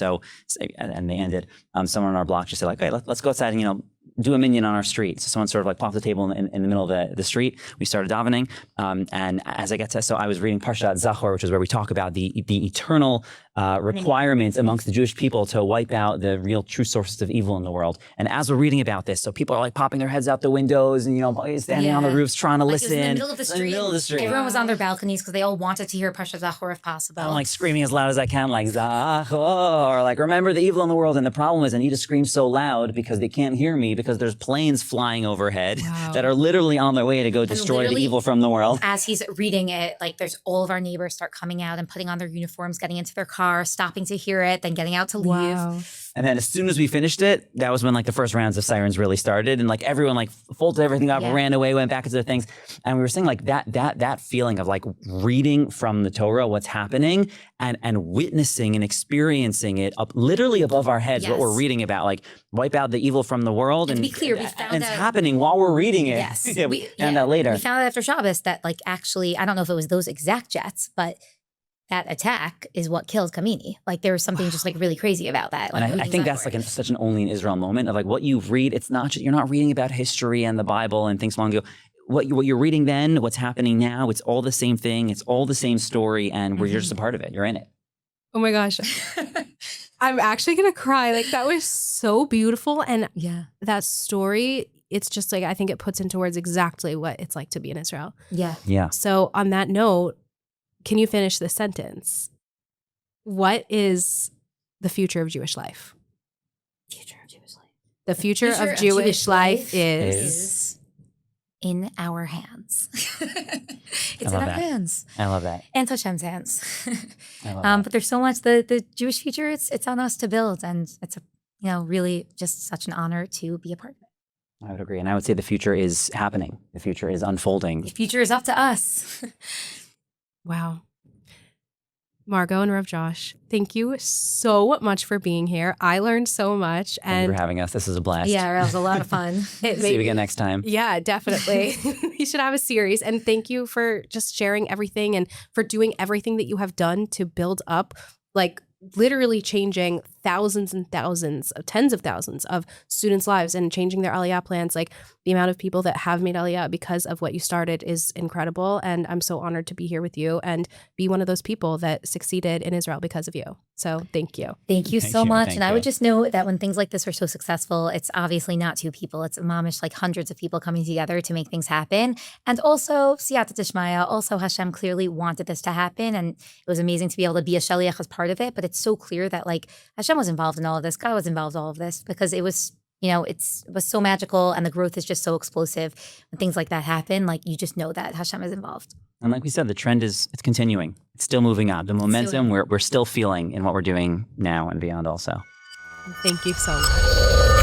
And they ended. Someone on our block just said, like, hey, let's go outside and do a minyan on our street. So someone sort of like popped the table in the middle of the street. We started davening. And as I get to, so I was reading Parshat Zachor, which is where we talk about the eternal requirements amongst the Jewish people to wipe out the real true sources of evil in the world. And as we're reading about this, so people are like popping their heads out the windows and, standing on the roofs trying to listen. It was in the middle of the street. Everyone was on their balconies because they all wanted to hear Parshat Zachor if possible. I'm like screaming as loud as I can, like Zachor, or like remember the evil in the world. And the problem is I need to scream so loud because they can't hear me because there's planes flying overhead that are literally on their way to go destroy the evil from the world. As he's reading it, like there's all of our neighbors start coming out and putting on their uniforms, getting into their car, stopping to hear it, then getting out to leave. And then as soon as we finished it, that was when like the first rounds of sirens really started. And like everyone like folded everything up, ran away, went back into their things. And we were saying like that feeling of like reading from the Torah, what's happening and witnessing and experiencing it up literally above our heads, what we're reading about, like wipe out the evil from the world. And to be clear, we found and it's happening while we're reading it. Yes. We found out later. We found out after Shabbos that like actually, I don't know if it was those exact jets, but that attack is what killed Khamenei. Like there was something just like really crazy about that. Like, and I think that's like such an only in Israel moment of like what you read. It's not just, you're not reading about history and the Bible and things long ago. What you're reading then, what's happening now, it's all the same thing. It's all the same story, and you're just a part of it. You're in it. Oh my gosh. I'm actually going to cry. Like that was so beautiful. And that story, it's just like, I think it puts into words exactly what it's like to be in Israel. Yeah. So on that note, can you finish this sentence? What is the future of Jewish life? The future of Jewish life is in our hands. It's in our hands. I love that. And Hashem's hands. I love that. But there's so much, the Jewish future, it's on us to build. And it's really just such an honor to be a part of it. I would agree. And I would say the future is happening. The future is unfolding. The future is up to us. Wow. Margot and Rav Josh, thank you so much for being here. I learned so much. Thank you for having us. This is a blast. Yeah, it was a lot of fun. See you again next time. Yeah, definitely. You should have a series. And thank you for just sharing everything and for doing everything that you have done to build up, like literally changing thousands and thousands, tens of thousands of students' lives and changing their Aliyah plans. Like the amount of people that have made Aliyah because of what you started is incredible. And I'm so honored to be here with you and be one of those people that succeeded in Israel because of you. So thank you. Thank you so much. And I would just note that when things like this are so successful, it's obviously not two people. It's mamish, like hundreds of people coming together to make things happen. And also, siyata d'shmaya, also Hashem clearly wanted this to happen. And it was amazing to be able to be a shaliach as part of it. But it's so clear that like Hashem was involved in all of this. God was involved in all of this because it was, it was so magical and the growth is just so explosive. When things like that happen, like you just know that Hashem is involved. And like we said, the trend it's continuing. It's still moving on. The momentum we're still feeling in what we're doing now and beyond also. Thank you so much.